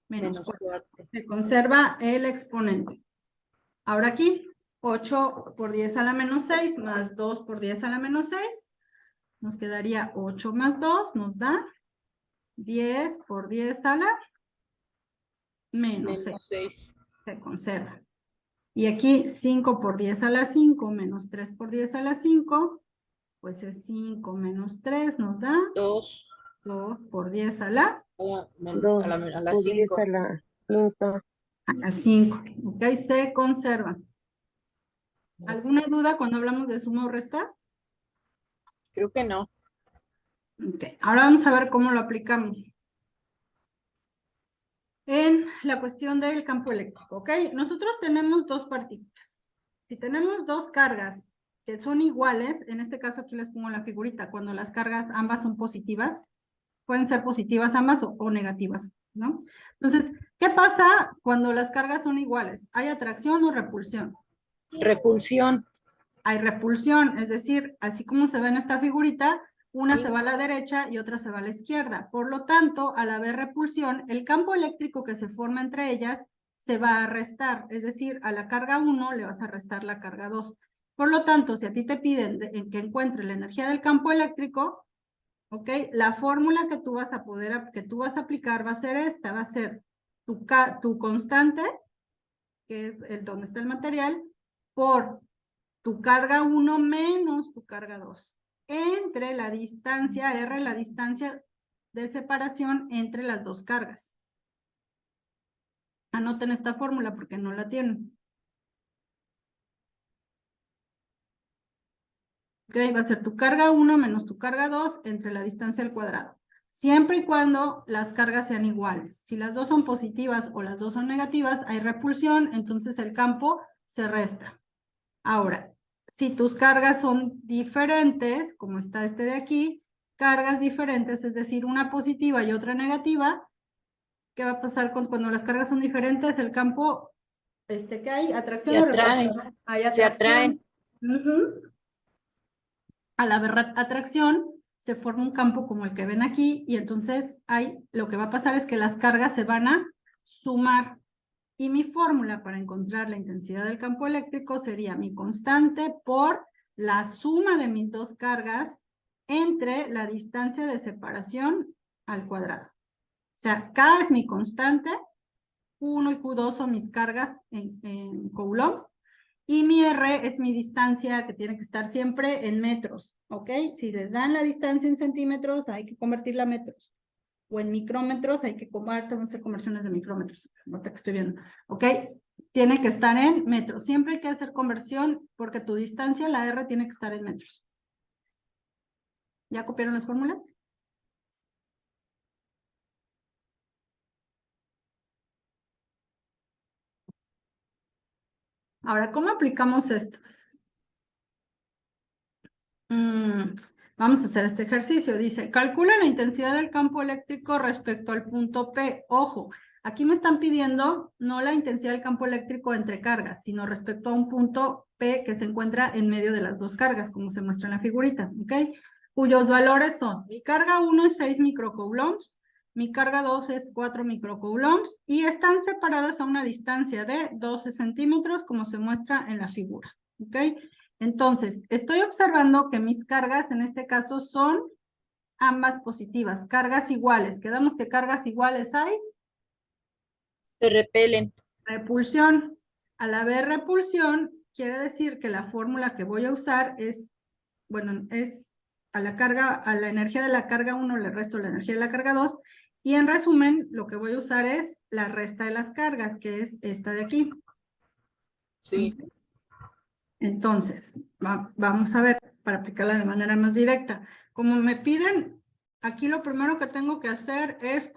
S1: menos
S2: Menos
S1: 4.
S2: 4.
S1: Se conserva el exponente. Ahora aquí, 8 por 10 a la menos 6 más 2 por 10 a la menos 6. Nos quedaría 8 más 2, nos da 10 por 10 a la menos 6.
S2: Menos 6.
S1: Se conserva. Y aquí 5 por 10 a la 5 menos 3 por 10 a la 5, pues es 5 menos 3 nos da
S2: 2
S1: 2 por 10 a la2
S2: a la
S3: por 10
S2: 5.
S3: a la 5.
S1: 5. Ok, se conserva. ¿Alguna duda cuando hablamos de suma o resta?
S2: Creo que no.
S1: Ok, ahora vamos a ver cómo lo aplicamos. En la cuestión del campo eléctrico, ¿ok? Nosotros tenemos dos partículas. Si tenemos dos cargas que son iguales, en este caso aquí les pongo la figurita, cuando las cargas ambas son positivas, pueden ser positivas ambas o negativas, ¿no? Entonces, ¿qué pasa cuando las cargas son iguales? ¿Hay atracción o repulsión?
S2: Repulsión.
S1: Hay repulsión, es decir, así como se ve en esta figurita, una
S2: Sí.
S1: se va a la derecha y otra se va a la izquierda. Por lo tanto, al haber repulsión, el campo eléctrico que se forma entre ellas se va a restar, es decir, a la carga 1 le vas a restar la carga 2. Por lo tanto, si a ti te piden que encuentre la energía del campo eléctrico, ¿ok? La fórmula que tú vas a aplicar va a ser esta, va a ser tu constante, que es donde está el material, por tu carga 1 menos tu carga 2, entre la distancia R, la distancia de separación entre las dos cargas. Anoten esta fórmula porque no la tienen. Ok, va a ser tu carga 1 menos tu carga 2 entre la distancia al cuadrado. Siempre y cuando las cargas sean iguales. Si las dos son positivas o las dos son negativas, hay repulsión, entonces el campo se resta. Ahora, si tus cargas son diferentes, como está este de aquí, cargas diferentes, es decir, una positiva y otra negativa, ¿qué va a pasar cuando las cargas son diferentes? El campo, ¿qué hay? ¿Atracción
S2: Se
S1: o
S2: atraen.
S1: repulsión? Hay
S2: Se atraen.
S1: atracción. Al haber atracción, se forma un campo como el que ven aquí y entonces lo que va a pasar es que las cargas se van a sumar. Y mi fórmula para encontrar la intensidad del campo eléctrico sería mi constante por la suma de mis dos cargas entre la distancia de separación al cuadrado. O sea, K es mi constante, Q1 y Q2 son mis cargas en coulombs, y mi R es mi distancia que tiene que estar siempre en metros, ¿ok? Si les dan la distancia en centímetros, hay que convertirla a metros. o en micrómetros, hay que vamos a hacer conversiones de micrómetros, ahorita que estoy viendo, ¿ok? Tiene que estar en metros. Siempre hay que hacer conversión porque tu distancia, la R, tiene que estar en metros. ¿Ya copiaron las fórmulas? Ahora, ¿cómo aplicamos esto? Vamos a hacer este ejercicio. Dice, calcula la intensidad del campo eléctrico respecto al punto P. Ojo, aquí me están pidiendo no la intensidad del campo eléctrico entre cargas, sino respecto a un punto P que se encuentra en medio de las dos cargas, como se muestra en la figurita, ¿ok? Cuyos valores son, mi carga 1 es 6 microcoulombs, mi carga 2 es 4 microcoulombs y están separadas a una distancia de 12 centímetros, como se muestra en la figura, ¿ok? Entonces, estoy observando que mis cargas en este caso son ambas positivas, cargas iguales. Quedamos que cargas iguales hay
S2: Se repelen.
S1: repulsión. Al haber repulsión, quiere decir que la fórmula que voy a usar es, bueno, es a la energía de la carga 1 le resto la energía de la carga 2, y en resumen, lo que voy a usar es la resta de las cargas, que es esta de aquí.
S2: Sí.
S1: Entonces, vamos a ver, para aplicarla de manera más directa. Como me piden, aquí lo primero que tengo que hacer es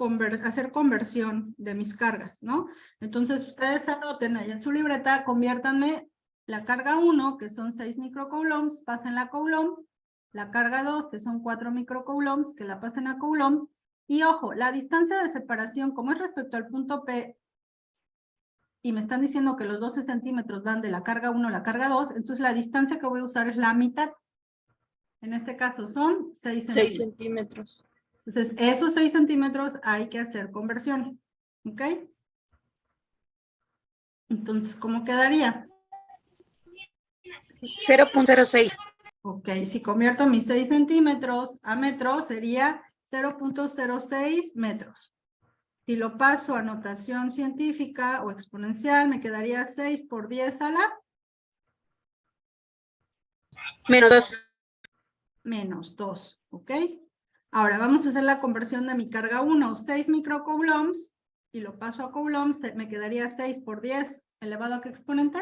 S1: hacer conversión de mis cargas, ¿no? Entonces, ustedes anoten ahí en su libreta, conviértanme la carga 1, que son 6 microcoulombs, pasen a coulomb, la carga 2, que son 4 microcoulombs, que la pasen a coulomb, y ojo, la distancia de separación, como es respecto al punto P, y me están diciendo que los 12 centímetros van de la carga 1 a la carga 2, entonces la distancia que voy a usar es la mitad. En este caso son 6 centímetros.
S2: 6 centímetros.
S1: Entonces, esos 6 centímetros hay que hacer conversión. ¿Ok? Entonces, ¿cómo quedaría?
S3: 0.06.
S1: Ok, si convierto mis 6 centímetros a metros, sería 0.06 metros. Si lo paso a notación científica o exponencial, me quedaría 6 por 10 a la
S3: -2.
S1: menos 2, ¿ok? Ahora vamos a hacer la conversión de mi carga 1, 6 microcoulombs, y lo paso a coulombs, me quedaría 6 por 10, ¿elevado a qué exponente?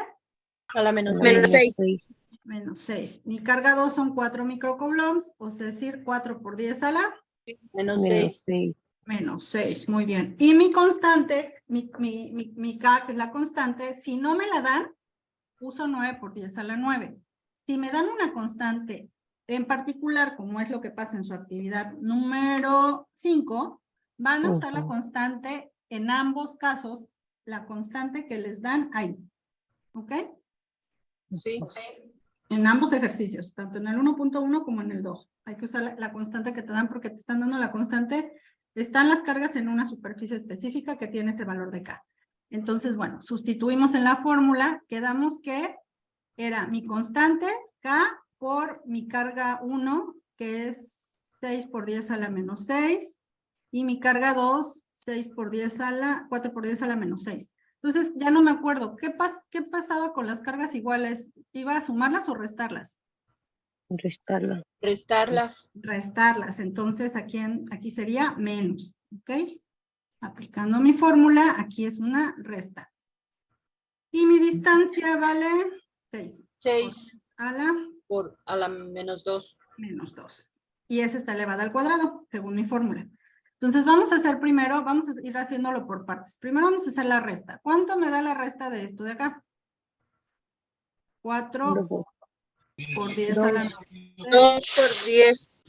S2: A la menos
S3: Menos
S2: 6.
S3: 6.
S1: Menos 6. Mi carga 2 son 4 microcoulombs, o sea, decir 4 por 10 a la
S2: Menos
S3: Menos
S2: 6.
S3: 6.
S1: menos 6, muy bien. Y mi constante, mi K, que es la constante, si no me la dan, uso 9 por 10 a la 9. Si me dan una constante en particular, como es lo que pasa en su actividad número 5, van a usar la constante en ambos casos, la constante que les dan ahí. ¿Ok?
S2: Sí.
S1: En ambos ejercicios, tanto en el 1.1 como en el 2. Hay que usar la constante que te dan porque te están dando la constante. Están las cargas en una superficie específica que tiene ese valor de K. Entonces, bueno, sustituimos en la fórmula, quedamos que era mi constante K por mi carga 1, que es 6 por 10 a la menos 6, y mi carga 2, 6 por 10 a la, 4 por 10 a la menos 6. Entonces, ya no me acuerdo, ¿qué pasaba con las cargas iguales? ¿Iba a sumarlas o restarlas?
S3: Restarla.
S2: Restarlas.
S1: Restarlas, entonces aquí sería menos, ¿ok? Aplicando mi fórmula, aquí es una resta. Y mi distancia vale 6.
S2: 6
S1: A la
S2: menos 2.
S1: menos 2. Y esa está elevada al cuadrado, según mi fórmula. Entonces vamos a hacer primero, vamos a ir haciéndolo por partes. Primero vamos a hacer la resta. ¿Cuánto me da la resta de esto de acá? 4 por 10 a la
S3: 2 por 10.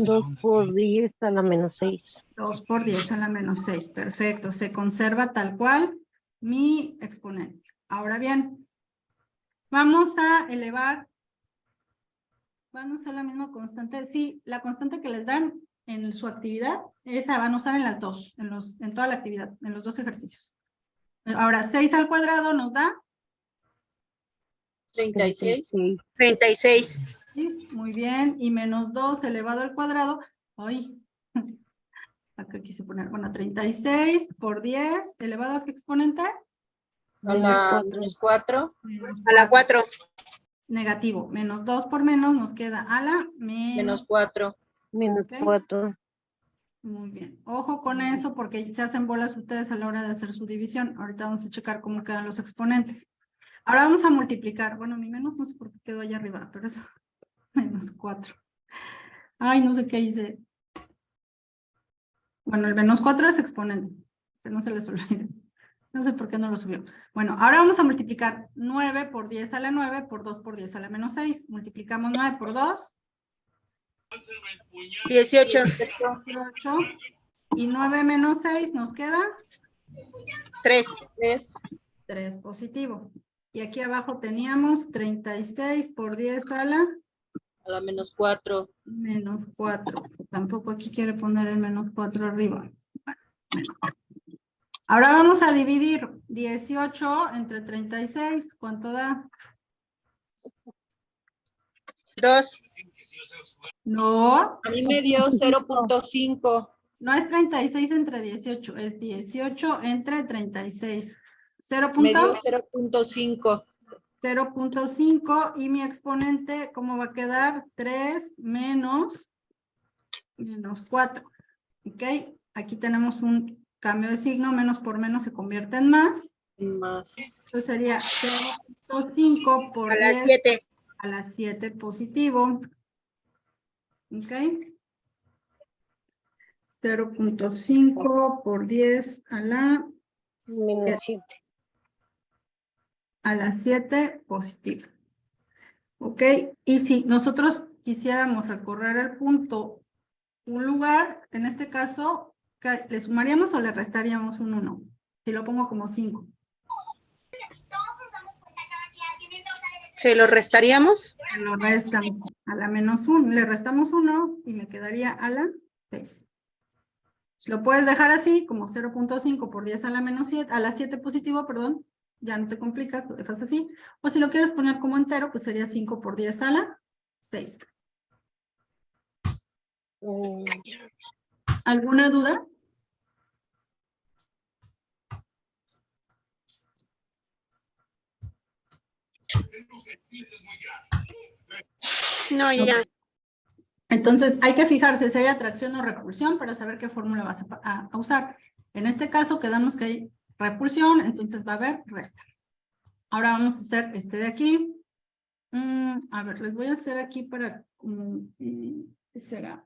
S3: 2 por 10 a la menos 6.
S1: 2 por 10 a la menos 6. Perfecto. Se conserva tal cual mi exponente. Ahora bien, vamos a elevar. ¿Van a usar la misma constante? Sí, la constante que les dan en su actividad, esa van a usar en las dos, en toda la actividad, en los dos ejercicios. Ahora, 6 al cuadrado nos da
S2: 36.
S3: 36.
S1: muy bien, y menos 2 elevado al cuadrado, ay, acá quise poner, bueno, 36 por 10 elevado a qué exponente?
S2: A la menos 4.
S3: A la 4.
S1: Negativo, menos 2 por menos nos queda a la
S2: Menos 4.
S3: Menos
S1: Ok.
S3: 4.
S1: Muy bien. Ojo con eso porque se hacen bolas ustedes a la hora de hacer su división. Ahorita vamos a checar cómo quedan los exponentes. Ahora vamos a multiplicar. Bueno, mi menos no sé por qué quedó allá arriba, pero es menos 4. Ay, no sé qué hice. Bueno, el menos 4 es exponente. Que no se les olvide. No sé por qué no lo subió. Bueno, ahora vamos a multiplicar 9 por 10 a la 9 por 2 por 10 a la menos 6. Multiplicamos 9 por 2.
S3: 18.
S1: 18. Y 9 menos 6 nos queda
S3: 3.
S2: 3.
S1: 3 positivo. Y aquí abajo teníamos 36 por 10 a la
S2: menos 4.
S1: menos 4. Tampoco aquí quiere poner el menos 4 arriba. Bueno. Ahora vamos a dividir 18 entre 36. ¿Cuánto da?
S3: 2.
S1: No.
S2: A mí me dio 0.5.
S1: No es 36 entre 18, es 18 entre 36.
S2: Me dio 0.5.
S1: 0.5 y mi exponente, ¿cómo va a quedar? 3 menos 4. ¿Ok? Aquí tenemos un cambio de signo, menos por menos se convierte en más.
S2: Más.
S1: Esto sería 0.5 por
S3: A las
S1: 10
S3: 7.
S1: a la 7 positivo. ¿Ok? 0.5 por 10 a la
S3: Menos 7.
S1: a las 7 positivo. ¿Ok? Y si nosotros quisiéramos recorrer el punto, un lugar, en este caso, ¿le sumaríamos o le restaríamos un 1? Si lo pongo como 5.
S3: ¿Se lo restaríamos?
S1: Lo restan a la menos 1. Le restamos 1 y me quedaría a la 6. Lo puedes dejar así, como 0.5 por 10 a la menos 7, a la 7 positivo, perdón. Ya no te complicas, lo dejas así. O si lo quieres poner como entero, pues sería 5 por 10 a la 6. ¿Alguna duda?
S3: No, ya.
S1: Entonces, hay que fijarse si hay atracción o repulsión para saber qué fórmula vas a usar. En este caso, quedamos que hay repulsión, entonces va a haber resta. Ahora vamos a hacer este de aquí. A ver, les voy a hacer aquí para, ¿qué será?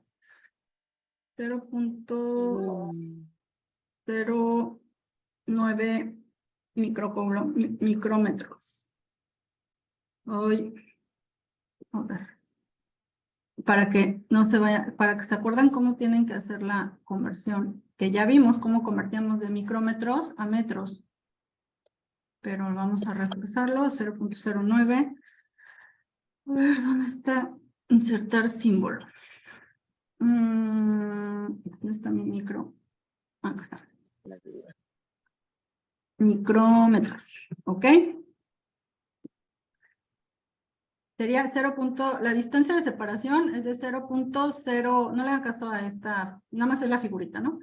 S1: 0.09 micrómetros. Hoy, a ver, para que no se vaya, para que se acuerdan cómo tienen que hacer la conversión, que ya vimos cómo convertíamos de micrómetros a metros, pero vamos a reforzarlo, 0.09. A ver, ¿dónde está? Insertar símbolo. ¿Dónde está mi micro? Acá está. Micrómetros, ¿ok? Sería 0. La distancia de separación es de 0.0, no le hagan caso a esta, nada más es la figurita, ¿no?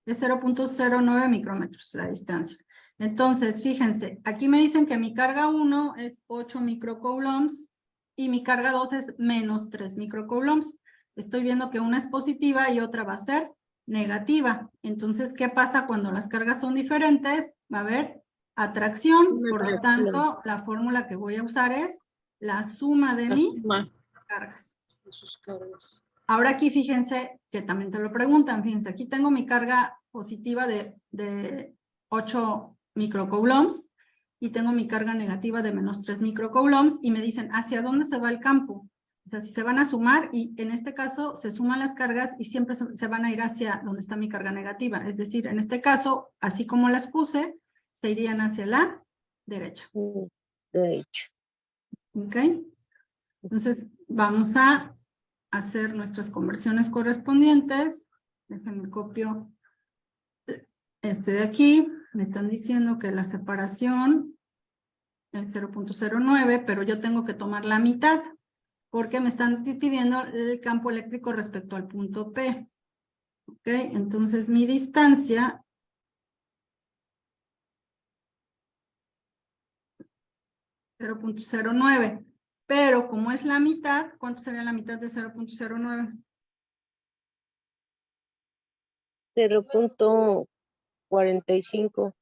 S1: Es 0.09 micrómetros la distancia. Entonces, fíjense, aquí me dicen que mi carga 1 es 8 microcoulombs y mi carga 2 es menos 3 microcoulombs. Estoy viendo que una es positiva y otra va a ser negativa. Entonces, ¿qué pasa cuando las cargas son diferentes? Va a haber atracción, por lo tanto, la fórmula que voy a usar es la suma de mis cargas.
S2: Sus cargas.
S1: Ahora aquí fíjense que también te lo preguntan, fíjense, aquí tengo mi carga positiva de 8 microcoulombs y tengo mi carga negativa de menos 3 microcoulombs y me dicen, ¿hacia dónde se va el campo? O sea, si se van a sumar y en este caso se suman las cargas y siempre se van a ir hacia donde está mi carga negativa. Es decir, en este caso, así como las puse, se irían hacia la derecha.
S3: Derecho.
S1: ¿Ok? Entonces, vamos a hacer nuestras conversiones correspondientes. Déjenme copio este de aquí. Me están diciendo que la separación es 0.09, pero yo tengo que tomar la mitad porque me están pidiendo el campo eléctrico respecto al punto P. ¿Ok? Entonces mi distancia es 0.09. Pero como es la mitad, ¿cuánto sería la mitad de 0.09?
S3: 0.45.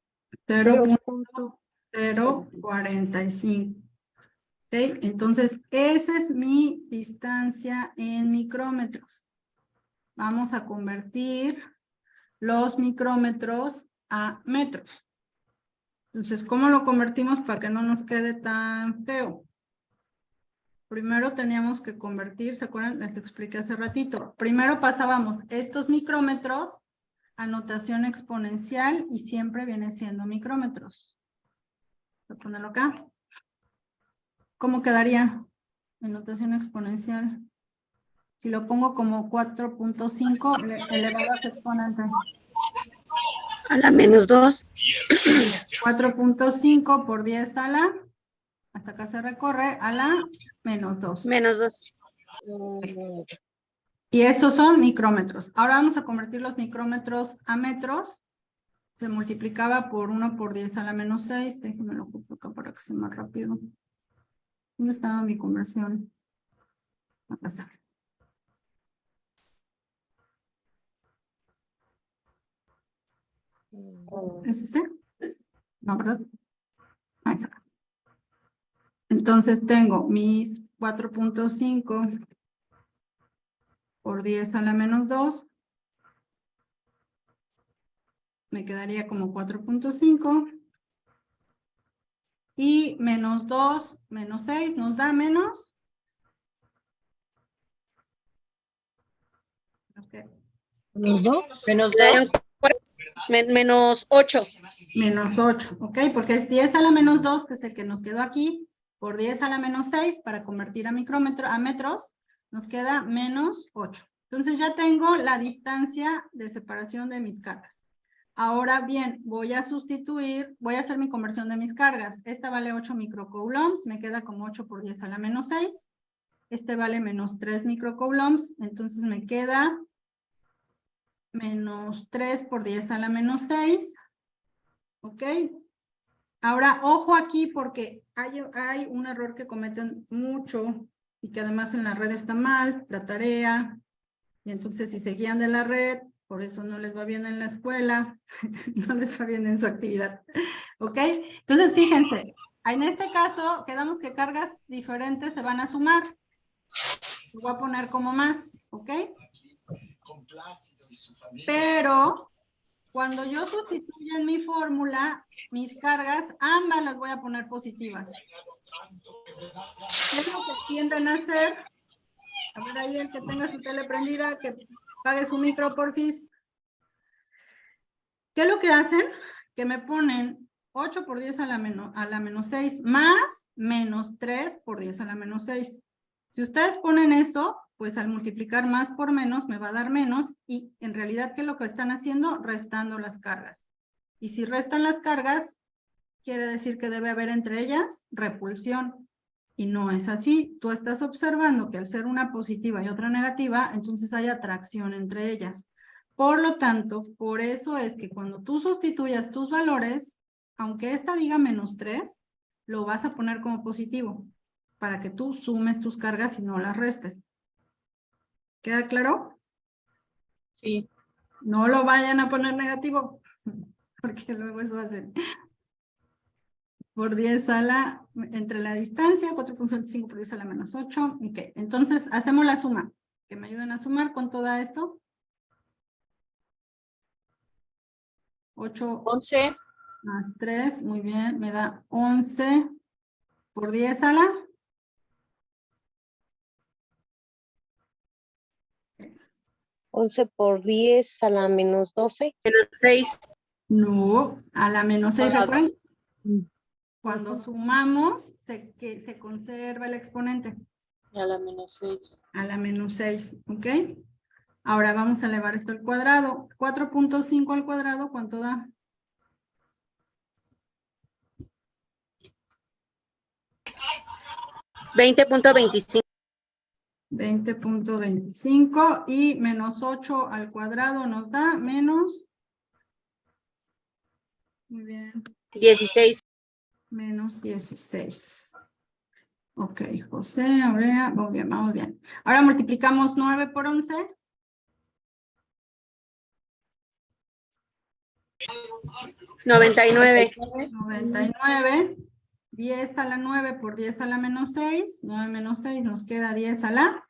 S1: 0.045. ¿Ok? Entonces, esa es mi distancia en micrómetros. Vamos a convertir los micrómetros a metros. Entonces, ¿cómo lo convertimos para que no nos quede tan feo? Primero teníamos que convertir, ¿se acuerdan? Les expliqué hace ratito. Primero pasábamos estos micrómetros a notación exponencial y siempre viene siendo micrómetros. Voy a ponerlo acá. ¿Cómo quedaría en notación exponencial? Si lo pongo como 4.5 elevado a su exponente.
S3: A la -2.
S1: 4.5 por 10 a la, hasta acá se recorre, a la -2.
S3: -2.
S1: Y estos son micrómetros. Ahora vamos a convertir los micrómetros a metros. Se multiplicaba por 1 por 10 a la -6. Déjenme lo ocupo acá para que sea más rápido. ¿Dónde estaba mi conversión? Acá está. ¿Es ese? No, ¿verdad? Ahí está. Entonces tengo mis 4.5 por 10 a la -2. Me quedaría como 4.5. Y -2, -6 nos da menos. Okay.
S2: Menos
S3: Quedarían
S2: 2.
S3: -8.
S1: -8, ¿ok? Porque es 10 a la -2, que es el que nos quedó aquí, por 10 a la -6, para convertir a metros, nos queda -8. Entonces ya tengo la distancia de separación de mis cargas. Ahora bien, voy a hacer mi conversión de mis cargas. Esta vale 8 microcoulombs, me queda como 8 por 10 a la -6. Este vale -3 microcoulombs, entonces me queda -3 por 10 a la -6. ¿Ok? Ahora, ojo aquí porque hay un error que cometen mucho y que además en la red está mal, la tarea. Y entonces si se guían de la red, por eso no les va bien en la escuela, no les va bien en su actividad. ¿Ok? Entonces fíjense, en este caso quedamos que cargas diferentes se van a sumar. Lo voy a poner como más, ¿ok? Pero cuando yo sustituyo en mi fórmula, mis cargas, ambas las voy a poner positivas. ¿Qué es lo que tienden a hacer? A ver ahí el que tenga su tele prendida, que pague su micro, porfis. ¿Qué es lo que hacen? Que me ponen 8 por 10 a la -6 más -3 por 10 a la -6. Si ustedes ponen eso, pues al multiplicar más por menos me va a dar menos y en realidad, ¿qué es lo que están haciendo? Restando las cargas. Y si restan las cargas, quiere decir que debe haber entre ellas repulsión. Y no es así. Tú estás observando que al ser una positiva y otra negativa, entonces hay atracción entre ellas. Por lo tanto, por eso es que cuando tú sustituyas tus valores, aunque esta diga -3, lo vas a poner como positivo, para que tú sumes tus cargas y no las restes. ¿Queda claro?
S2: Sí.
S1: No lo vayan a poner negativo, porque luego eso va a ser por 10 a la, entre la distancia, 4.5 por 10 a la -8. Ok, entonces hacemos la suma. Que me ayuden a sumar con todo esto. 8
S2: 11.
S1: más 3, muy bien, me da 11 por 10 a la
S3: 11 por 10 a la -12. -6.
S1: no, a la -6,
S2: A la
S1: ¿recuerdan? Cuando sumamos, se conserva el exponente.
S2: la -6.
S1: A la -6, ¿ok? Ahora vamos a elevar esto al cuadrado. 4.5 al cuadrado, ¿cuánto da?
S3: 20.25.
S1: 20.25 y -8 al cuadrado nos da menos. Muy bien.
S3: 16.
S1: Menos 16. Ok, José, Aurea, muy bien, vamos bien. Ahora multiplicamos 9 por 11.
S3: 99.
S1: 99. 10 a la 9 por 10 a la menos 6. 9 menos 6 nos queda 10 a la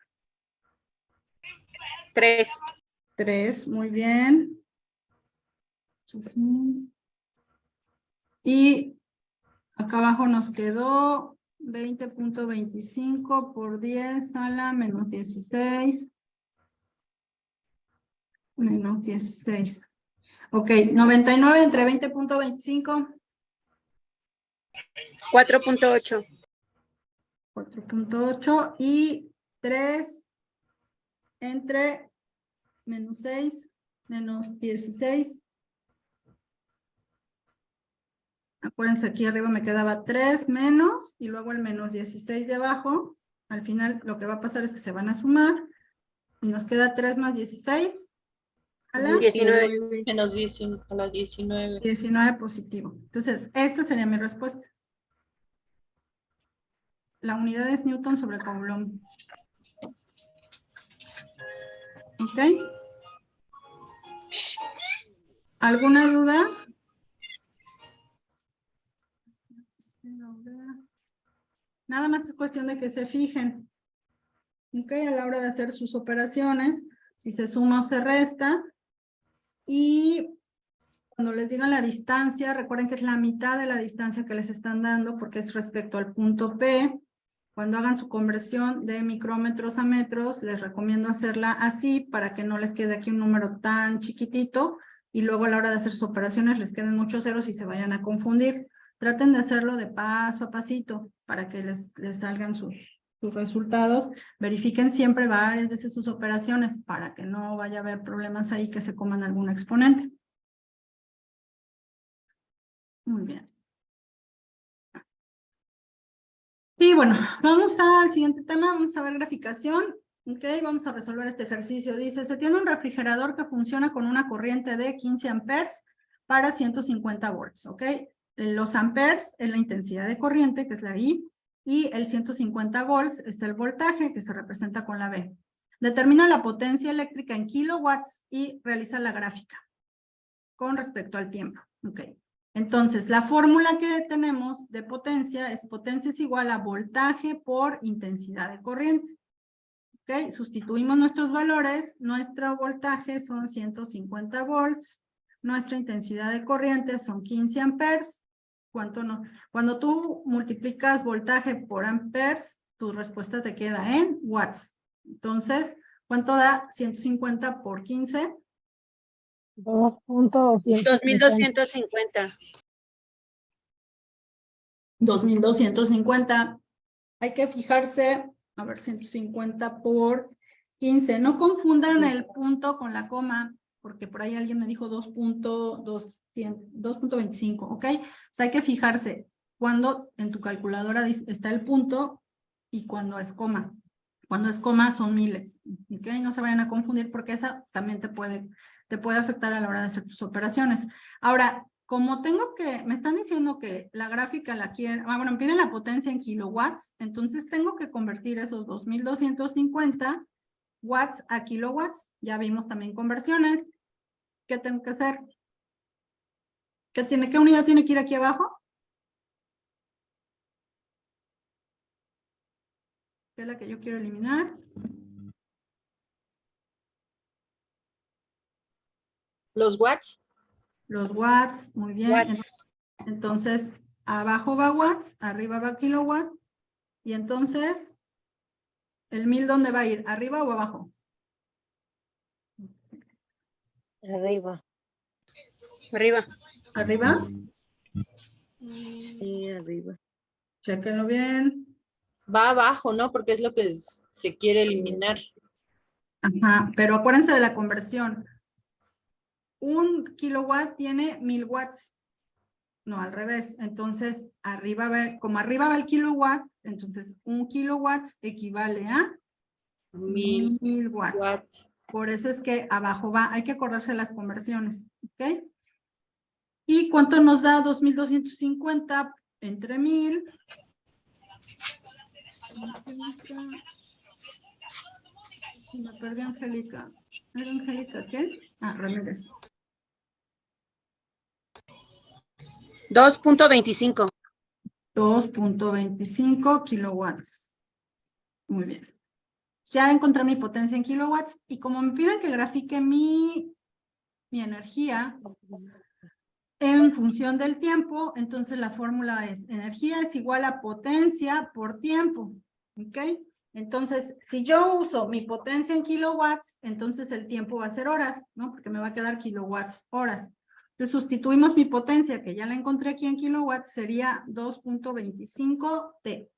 S3: 3.
S1: 3. Muy bien. Y acá abajo nos quedó 20.25 por 10 a la menos 16. Menos 16. Ok, 99 entre 20.25.
S3: 4.8.
S1: 4.8 y 3 entre menos 6 menos 16. Acuérdense, aquí arriba me quedaba 3 menos y luego el menos 16 de abajo. Al final lo que va a pasar es que se van a sumar y nos queda 3 más 16 a la
S3: 19.
S2: Menos 10 a las 19.
S1: 19 positivo. Entonces, esta sería mi respuesta. La unidad es Newton sobre Coulomb. ¿Ok? ¿Alguna duda? Nada más es cuestión de que se fijen. ¿Ok? A la hora de hacer sus operaciones, si se suma o se resta. Y cuando les digan la distancia, recuerden que es la mitad de la distancia que les están dando porque es respecto al punto P. Cuando hagan su conversión de micrómetros a metros, les recomiendo hacerla así para que no les quede aquí un número tan chiquitito y luego a la hora de hacer sus operaciones les queden muchos ceros y se vayan a confundir. Traten de hacerlo de paso a pasito para que les salgan sus resultados. Verifiquen siempre varias veces sus operaciones para que no vaya a haber problemas ahí que se coman algún exponente. Muy bien. Y bueno, vamos al siguiente tema, vamos a ver graficación. Ok, vamos a resolver este ejercicio. Dice, se tiene un refrigerador que funciona con una corriente de 15 amperes para 150 volts. Ok, los amperes es la intensidad de corriente, que es la I, y el 150 volts es el voltaje, que se representa con la V. Determina la potencia eléctrica en kilowatts y realiza la gráfica con respecto al tiempo. Ok. Entonces, la fórmula que tenemos de potencia es igual a voltaje por intensidad de corriente. ¿Ok? Sustituimos nuestros valores. Nuestro voltaje son 150 volts. Nuestra intensidad de corriente son 15 amperes. ¿Cuánto no? Cuando tú multiplicas voltaje por amperes, tu respuesta te queda en watts. Entonces, ¿cuánto da 150 por 15?
S3: 2250.
S1: 2250. Hay que fijarse, a ver, 150 por 15. No confundan el punto con la coma, porque por ahí alguien me dijo 2.25, ¿ok? O sea, hay que fijarse cuando en tu calculadora está el punto y cuando es coma. Cuando es coma son miles, ¿ok? No se vayan a confundir porque esa también te puede afectar a la hora de hacer tus operaciones. Ahora, como me están diciendo que la gráfica la quieren, bueno, me piden la potencia en kilowatts, entonces tengo que convertir esos 2250 watts a kilowatts. Ya vimos también conversiones. ¿Qué tengo que hacer? ¿Qué unidad tiene que ir aquí abajo? ¿Qué es la que yo quiero eliminar?
S2: Los watts.
S1: Los watts, muy bien.
S3: Watts.
S1: Entonces, abajo va watts, arriba va kilowatt. Y entonces, ¿el 1000 dónde va a ir? ¿Arriba o abajo?
S3: Arriba. Arriba.
S1: ¿Arriba?
S3: Sí, arriba.
S1: Chéquenlo bien.
S2: Va abajo, ¿no? Porque es lo que se quiere eliminar.
S1: Ajá, pero acuérdense de la conversión. Un kilowatt tiene 1000 watts. No, al revés. Entonces, como arriba va el kilowatt, entonces un kilowatt equivale a 1000 watts.
S2: Watts.
S1: Por eso es que abajo va, hay que acordarse de las conversiones, ¿ok? ¿Y cuánto nos da 2250 entre 1000? Me perdí, Angélica. ¿Era Angélica qué? Ah, Ramírez.
S4: 2.25.
S1: 2.25 kilowatts. Muy bien. Ya encontré mi potencia en kilowatts y como me piden que grafique mi energía en función del tiempo, entonces la fórmula es energía es igual a potencia por tiempo. ¿Ok? Entonces, si yo uso mi potencia en kilowatts, entonces el tiempo va a ser horas, ¿no? Porque me va a quedar kilowatts horas. Entonces sustituimos mi potencia, que ya la encontré aquí en kilowatts, sería 2.25 T.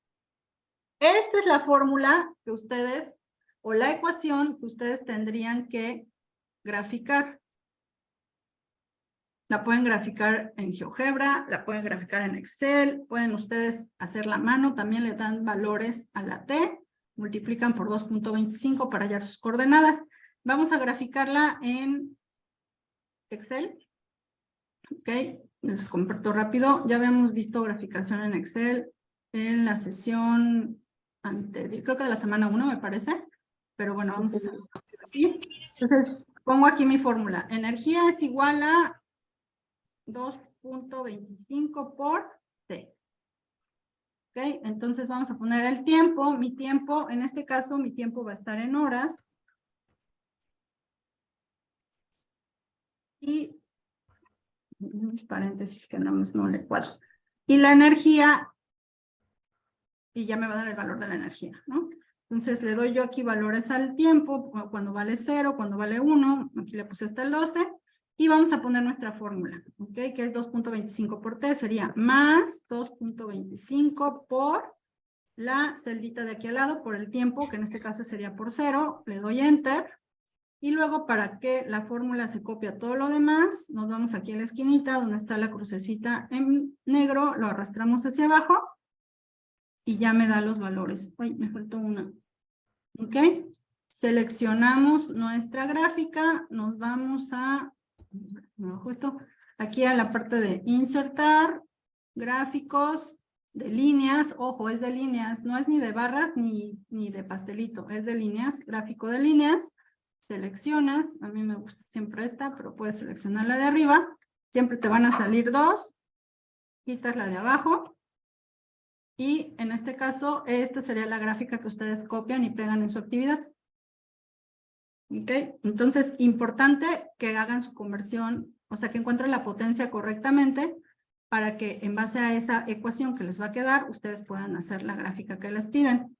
S1: Esta es la fórmula que ustedes, o la ecuación que ustedes tendrían que graficar. La pueden graficar en GeoGebra, la pueden graficar en Excel, pueden ustedes hacer la mano, también le dan valores a la T, multiplican por 2.25 para hallar sus coordenadas. Vamos a graficarla en Excel. Ok, les comparto rápido. Ya habíamos visto graficación en Excel en la sesión anterior, creo que de la semana 1 me parece, pero bueno, vamos a hacerlo aquí. Entonces, pongo aquí mi fórmula. Energía es igual a 2.25 por T. Ok, entonces vamos a poner el tiempo. Mi tiempo, en este caso, mi tiempo va a estar en horas. Y unos paréntesis que no le cuadro. Y la energía, y ya me va a dar el valor de la energía, ¿no? Entonces le doy yo aquí valores al tiempo, cuando vale 0, cuando vale 1, aquí le puse hasta el 12, y vamos a poner nuestra fórmula, ¿ok? Que es 2.25 por T, sería más 2.25 por la celdita de aquí al lado, por el tiempo, que en este caso sería por 0, le doy Enter, y luego para que la fórmula se copie a todo lo demás, nos vamos aquí a la esquinita donde está la crucecita en negro, lo arrastramos hacia abajo, y ya me da los valores. Uy, me faltó una. ¿Ok? Seleccionamos nuestra gráfica, nos vamos a, justo aquí a la parte de insertar, gráficos, de líneas, ojo, es de líneas, no es ni de barras ni de pastelito, es de líneas, gráfico de líneas, seleccionas, a mí me gusta siempre esta, pero puedes seleccionar la de arriba, siempre te van a salir dos, quitas la de abajo, y en este caso, esta sería la gráfica que ustedes copian y pegan en su actividad. ¿Ok? Entonces, importante que hagan su conversión, o sea, que encuentren la potencia correctamente para que en base a esa ecuación que les va a quedar, ustedes puedan hacer la gráfica que les piden.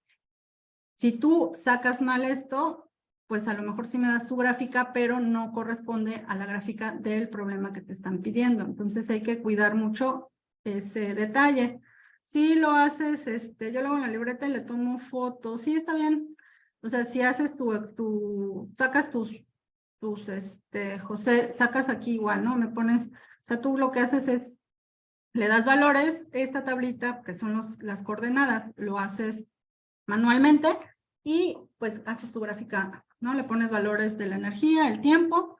S1: Si tú sacas mal esto, pues a lo mejor sí me das tu gráfica, pero no corresponde a la gráfica del problema que te están pidiendo. Entonces hay que cuidar mucho ese detalle. Si lo haces, yo lo hago en la libreta y le tomo fotos, sí está bien. O sea, si haces sacas José, sacas aquí igual, ¿no? Me pones, o sea, tú lo que haces es, le das valores, esta tablita, que son las coordenadas, lo haces manualmente y pues haces tu gráfica, ¿no? Le pones valores de la energía, el tiempo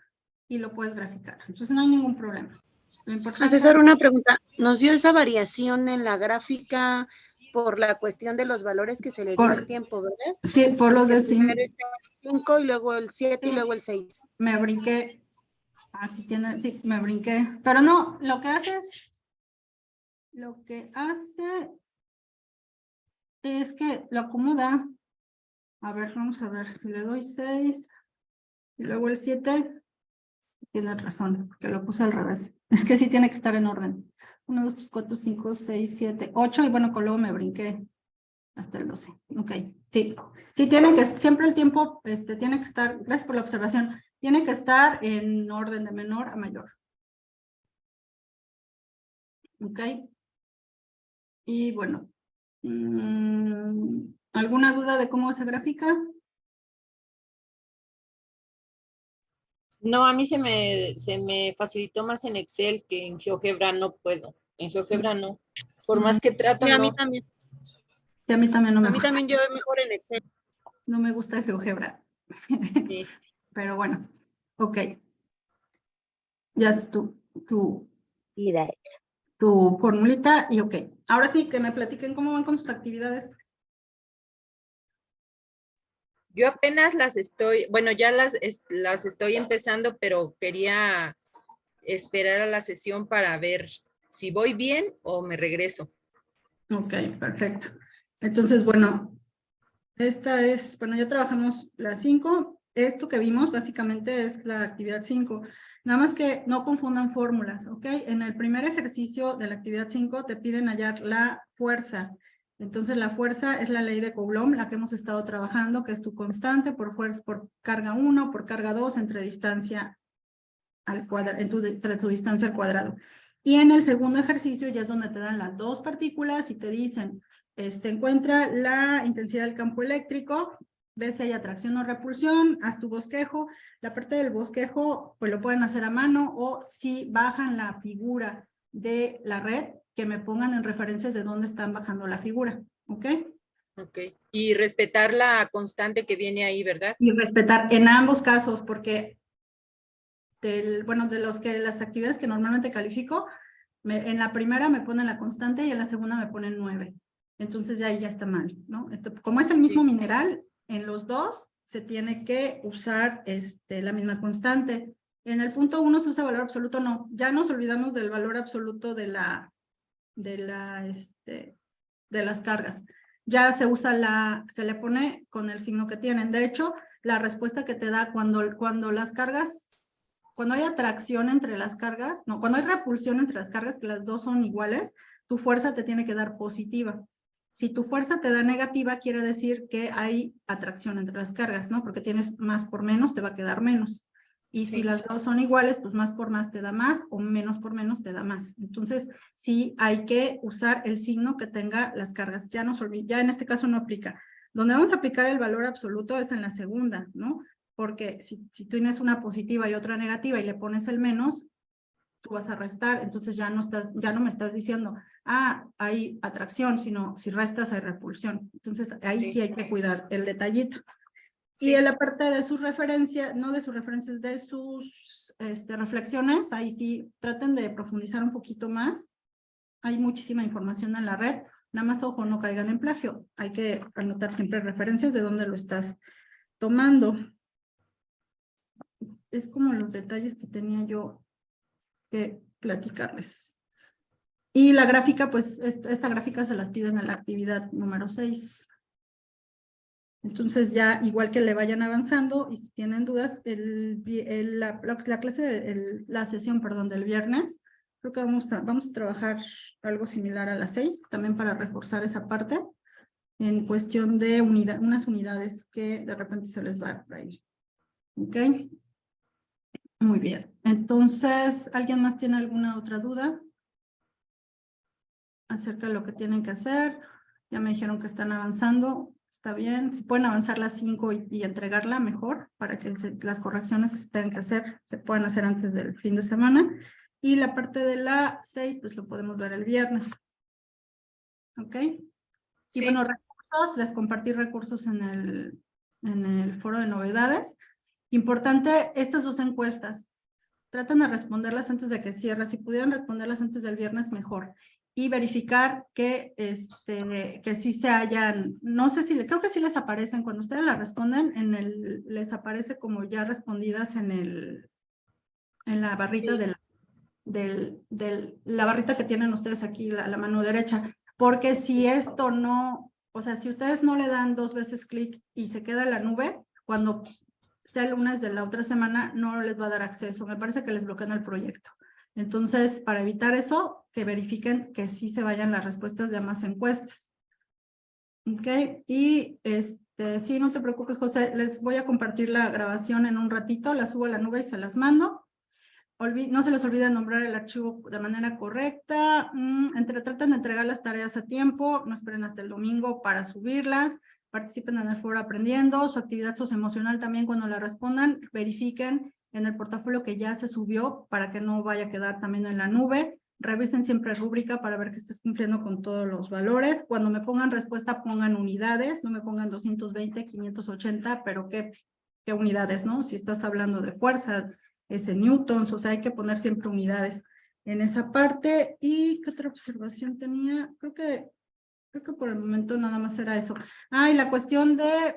S1: y lo puedes graficar. Entonces no hay ningún problema. Lo importante
S4: Asesor, una pregunta. ¿Nos dio esa variación en la gráfica por la cuestión de los valores que se le dio al tiempo, verdad?
S1: Sí, por los de
S4: primero está el 5 y luego el 7 y luego el 6.
S1: Me brinqué. Sí, me brinqué. Pero no, lo que hace es que lo acomoda. A ver, vamos a ver, si le doy 6 y luego el 7, tienes razón, porque lo puse al revés. Es que sí tiene que estar en orden. 1, 2, 3, 4, 5, 6, 7, 8 y bueno, con luego me brinqué hasta el 12. Ok, sí. Sí, siempre el tiempo tiene que estar, gracias por la observación, tiene que estar en orden de menor a mayor. Ok. Y bueno, ¿alguna duda de cómo se grafica?
S2: No, a mí se me facilitó más en Excel que en GeoGebra no puedo. En GeoGebra no. Por más que trato,
S4: Sí, a
S2: no.
S4: mí también.
S1: Sí, a mí también no me
S4: A mí
S1: gusta.
S4: también yo mejor en Excel.
S1: No me gusta GeoGebra.
S2: Sí.
S1: Pero bueno, ok. Ya es tu formulita y ok. Ahora sí, que me platiquen cómo van con sus actividades.
S2: Yo apenas las estoy, bueno, ya las estoy empezando, pero quería esperar a la sesión para ver si voy bien o me regreso.
S1: Ok, perfecto. Entonces, bueno, esta es, bueno, ya trabajamos la 5. Esto que vimos básicamente es la actividad 5. Nada más que no confundan fórmulas, ¿ok? En el primer ejercicio de la actividad 5 te piden hallar la fuerza. Entonces, la fuerza es la ley de Coulomb, la que hemos estado trabajando, que es tu constante por fuerza, por carga 1, por carga 2, entre distancia al cuadrado, entre tu distancia al cuadrado. Y en el segundo ejercicio ya es donde te dan las dos partículas y te dicen, encuentra la intensidad del campo eléctrico, ves si hay atracción o repulsión, haz tu bosquejo. La parte del bosquejo, pues lo pueden hacer a mano, o si bajan la figura de la red, que me pongan en referencias de dónde están bajando la figura, ¿ok?
S2: Ok. Y respetar la constante que viene ahí, ¿verdad?
S1: Y respetar en ambos casos, porque bueno, de las actividades que normalmente califico, en la primera me ponen la constante y en la segunda me ponen 9. Entonces ahí ya está mal, ¿no? Como es el mismo mineral, en los dos se tiene que usar la misma constante. En el punto 1 se usa valor absoluto, no. Ya nos olvidamos del valor absoluto de las cargas. Ya se usa se le pone con el signo que tienen. De hecho, la respuesta que te da cuando las cargas, cuando hay atracción entre las cargas, no, cuando hay repulsión entre las cargas, que las dos son iguales, tu fuerza te tiene que dar positiva. Si tu fuerza te da negativa, quiere decir que hay atracción entre las cargas, ¿no? Porque tienes más por menos, te va a quedar menos. Y si las dos son iguales, pues más por más te da más, o menos por menos te da más. Entonces, sí hay que usar el signo que tenga las cargas. Ya en este caso no aplica. Donde vamos a aplicar el valor absoluto es en la segunda, ¿no? Porque si tú tienes una positiva y otra negativa y le pones el menos, tú vas a restar, entonces ya no me estás diciendo, hay atracción, sino si restas hay repulsión. Entonces ahí sí hay que cuidar el detallito. Y en la parte de sus referencias, no de sus referencias, de sus reflexiones, ahí sí traten de profundizar un poquito más. Hay muchísima información en la red, nada más ojo, no caigan en plagio. Hay que anotar siempre referencias de dónde lo estás tomando. Es como los detalles que tenía yo que platicarles. Y la gráfica, pues esta gráfica se las piden en la actividad número 6. Entonces ya, igual que le vayan avanzando, y si tienen dudas, la clase, la sesión, perdón, del viernes, creo que vamos a trabajar algo similar a las 6, también para reforzar esa parte, en cuestión de unas unidades que de repente se les va por ahí. ¿Ok? Muy bien. Entonces, ¿alguien más tiene alguna otra duda acerca de lo que tienen que hacer? Ya me dijeron que están avanzando. Está bien, si pueden avanzar las 5 y entregarla mejor para que las correcciones que se tengan que hacer se puedan hacer antes del fin de semana. Y la parte de la 6, pues lo podemos ver el viernes. ¿Ok?
S2: Sí.
S1: Y bueno, recursos, les compartí recursos en el foro de novedades. Importante, estas dos encuestas, traten de responderlas antes de que cierre. Si pudieran responderlas antes del viernes, mejor. Y verificar que sí se hayan, no sé si, creo que sí les aparecen, cuando ustedes las responden, les aparece como ya respondidas en la barrita la barrita que tienen ustedes aquí, la mano derecha. Porque si esto no, o sea, si ustedes no le dan 2 veces clic y se queda en la nube, cuando sea el lunes de la otra semana, no les va a dar acceso. Me parece que les bloquean el proyecto. Entonces, para evitar eso, que verifiquen que sí se vayan las respuestas de ambas encuestas. ¿Ok? Y sí, no te preocupes, José, les voy a compartir la grabación en un ratito, la subo a la nube y se las mando. No se les olvide nombrar el archivo de manera correcta. Traten de entregar las tareas a tiempo, no esperen hasta el domingo para subirlas. Participen en el foro aprendiendo, su actividad socioemocional también cuando la respondan, verifiquen en el portafolio que ya se subió para que no vaya a quedar también en la nube. Revisen siempre rúbrica para ver que estés cumpliendo con todos los valores. Cuando me pongan respuesta, pongan unidades, no me pongan 220, 580, pero ¿qué unidades, no? Si estás hablando de fuerza, newtons, o sea, hay que poner siempre unidades en esa parte. ¿Y qué otra observación tenía? Creo que por el momento nada más era eso. Y la cuestión de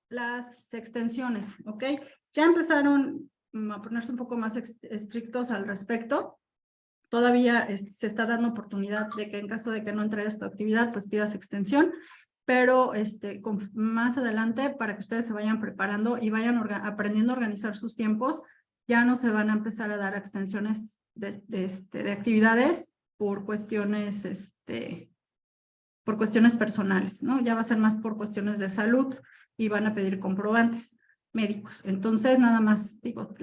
S1: las extensiones, ¿ok? Ya empezaron a ponerse un poco más estrictos al respecto. todavía se está dando oportunidad de que en caso de que no entregues tu actividad, pues pidas extensión, pero más adelante, para que ustedes se vayan preparando y vayan aprendiendo a organizar sus tiempos, ya no se van a empezar a dar extensiones de actividades por cuestiones, por cuestiones personales, ¿no? Ya va a ser más por cuestiones de salud y van a pedir comprobantes médicos. Entonces, nada más, digo,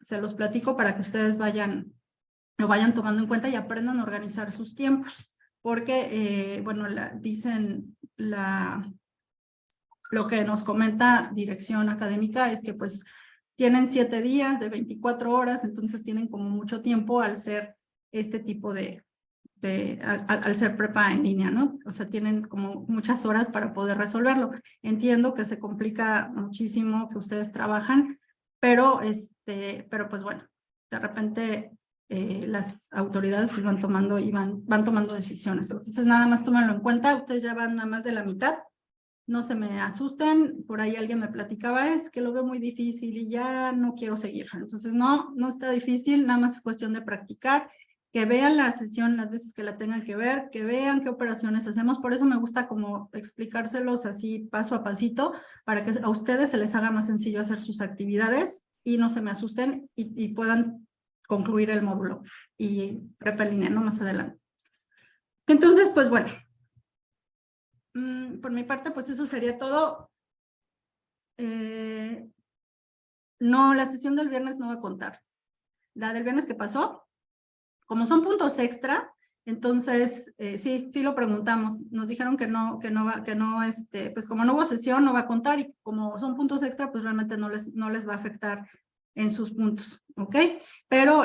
S1: se los platico para que ustedes lo vayan tomando en cuenta y aprendan a organizar sus tiempos, porque, bueno, dicen lo que nos comenta dirección académica es que pues tienen 7 días de 24 horas, entonces tienen como mucho tiempo al ser este tipo al ser prepa en línea, ¿no? O sea, tienen como muchas horas para poder resolverlo. Entiendo que se complica muchísimo, que ustedes trabajan, pero pues bueno, de repente las autoridades pues van tomando y van tomando decisiones. Entonces nada más tómenlo en cuenta, ustedes ya van a más de la mitad, no se me asusten, por ahí alguien me platicaba, es que lo veo muy difícil y ya no quiero seguir. Entonces no está difícil, nada más es cuestión de practicar, que vean la sesión las veces que la tengan que ver, que vean qué operaciones hacemos, por eso me gusta como explicárselos así paso a pasito, para que a ustedes se les haga más sencillo hacer sus actividades y no se me asusten y puedan concluir el módulo y prepa en línea, ¿no? Más adelante. Entonces, pues bueno, por mi parte, pues eso sería todo. No, la sesión del viernes no va a contar. La del viernes que pasó, como son puntos extra, entonces sí lo preguntamos. Nos dijeron que no pues como no hubo sesión, no va a contar, y como son puntos extra, pues realmente no les va a afectar en sus puntos, ¿ok? Pero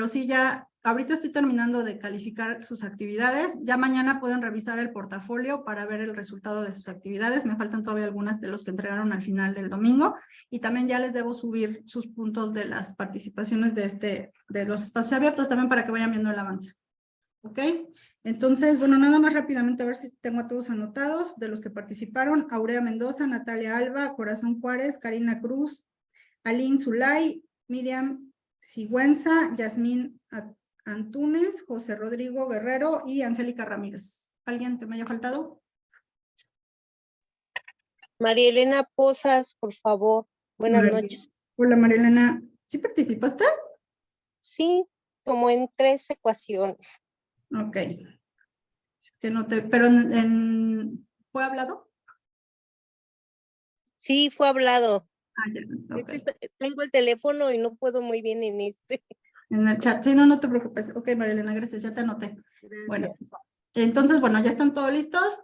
S1: sí, ya ahorita estoy terminando de calificar sus actividades. Ya mañana pueden revisar el portafolio para ver el resultado de sus actividades. Me faltan todavía algunas de los que entregaron al final del domingo, y también ya les debo subir sus puntos de las participaciones de los espacios abiertos también para que vayan viendo el avance. ¿Ok? Entonces, bueno, nada más rápidamente a ver si tengo a todos anotados de los que participaron: Aurea Mendoza, Natalia Alba, Corazón Juárez, Karina Cruz, Aline Zulay, Miriam Sigüenza, Yasmín Antúnez, José Rodrigo Guerrero y Angélica Ramírez. ¿Alguien que me haya faltado?
S3: María Elena Pozas, por favor. Buenas noches.
S1: Hola, María Elena. ¿Sí participaste?
S3: Sí, como en 3 ecuaciones.
S1: Ok. Es que no te... ¿Pero fue hablado?
S3: Sí, fue hablado.
S1: Ah, ya, ok.
S3: Tengo el teléfono y no puedo muy bien en este.
S1: En el chat. Sí, no te preocupes. Ok, María Elena, gracias, ya te anoté.
S3: Gracias.
S1: Bueno, entonces, bueno, ya están todos listos.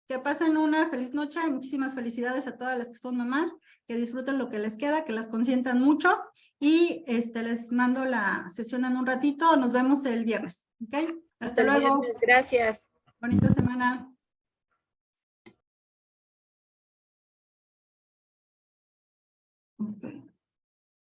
S1: Que pasen una feliz noche y muchísimas felicidades a todas las que son mamás, que disfruten lo que les queda, que las consientan mucho, y les mando la sesión en un ratito. Nos vemos el viernes, ¿ok? Hasta
S2: el
S1: luego.
S2: viernes, gracias.
S1: Bonita semana. Okay.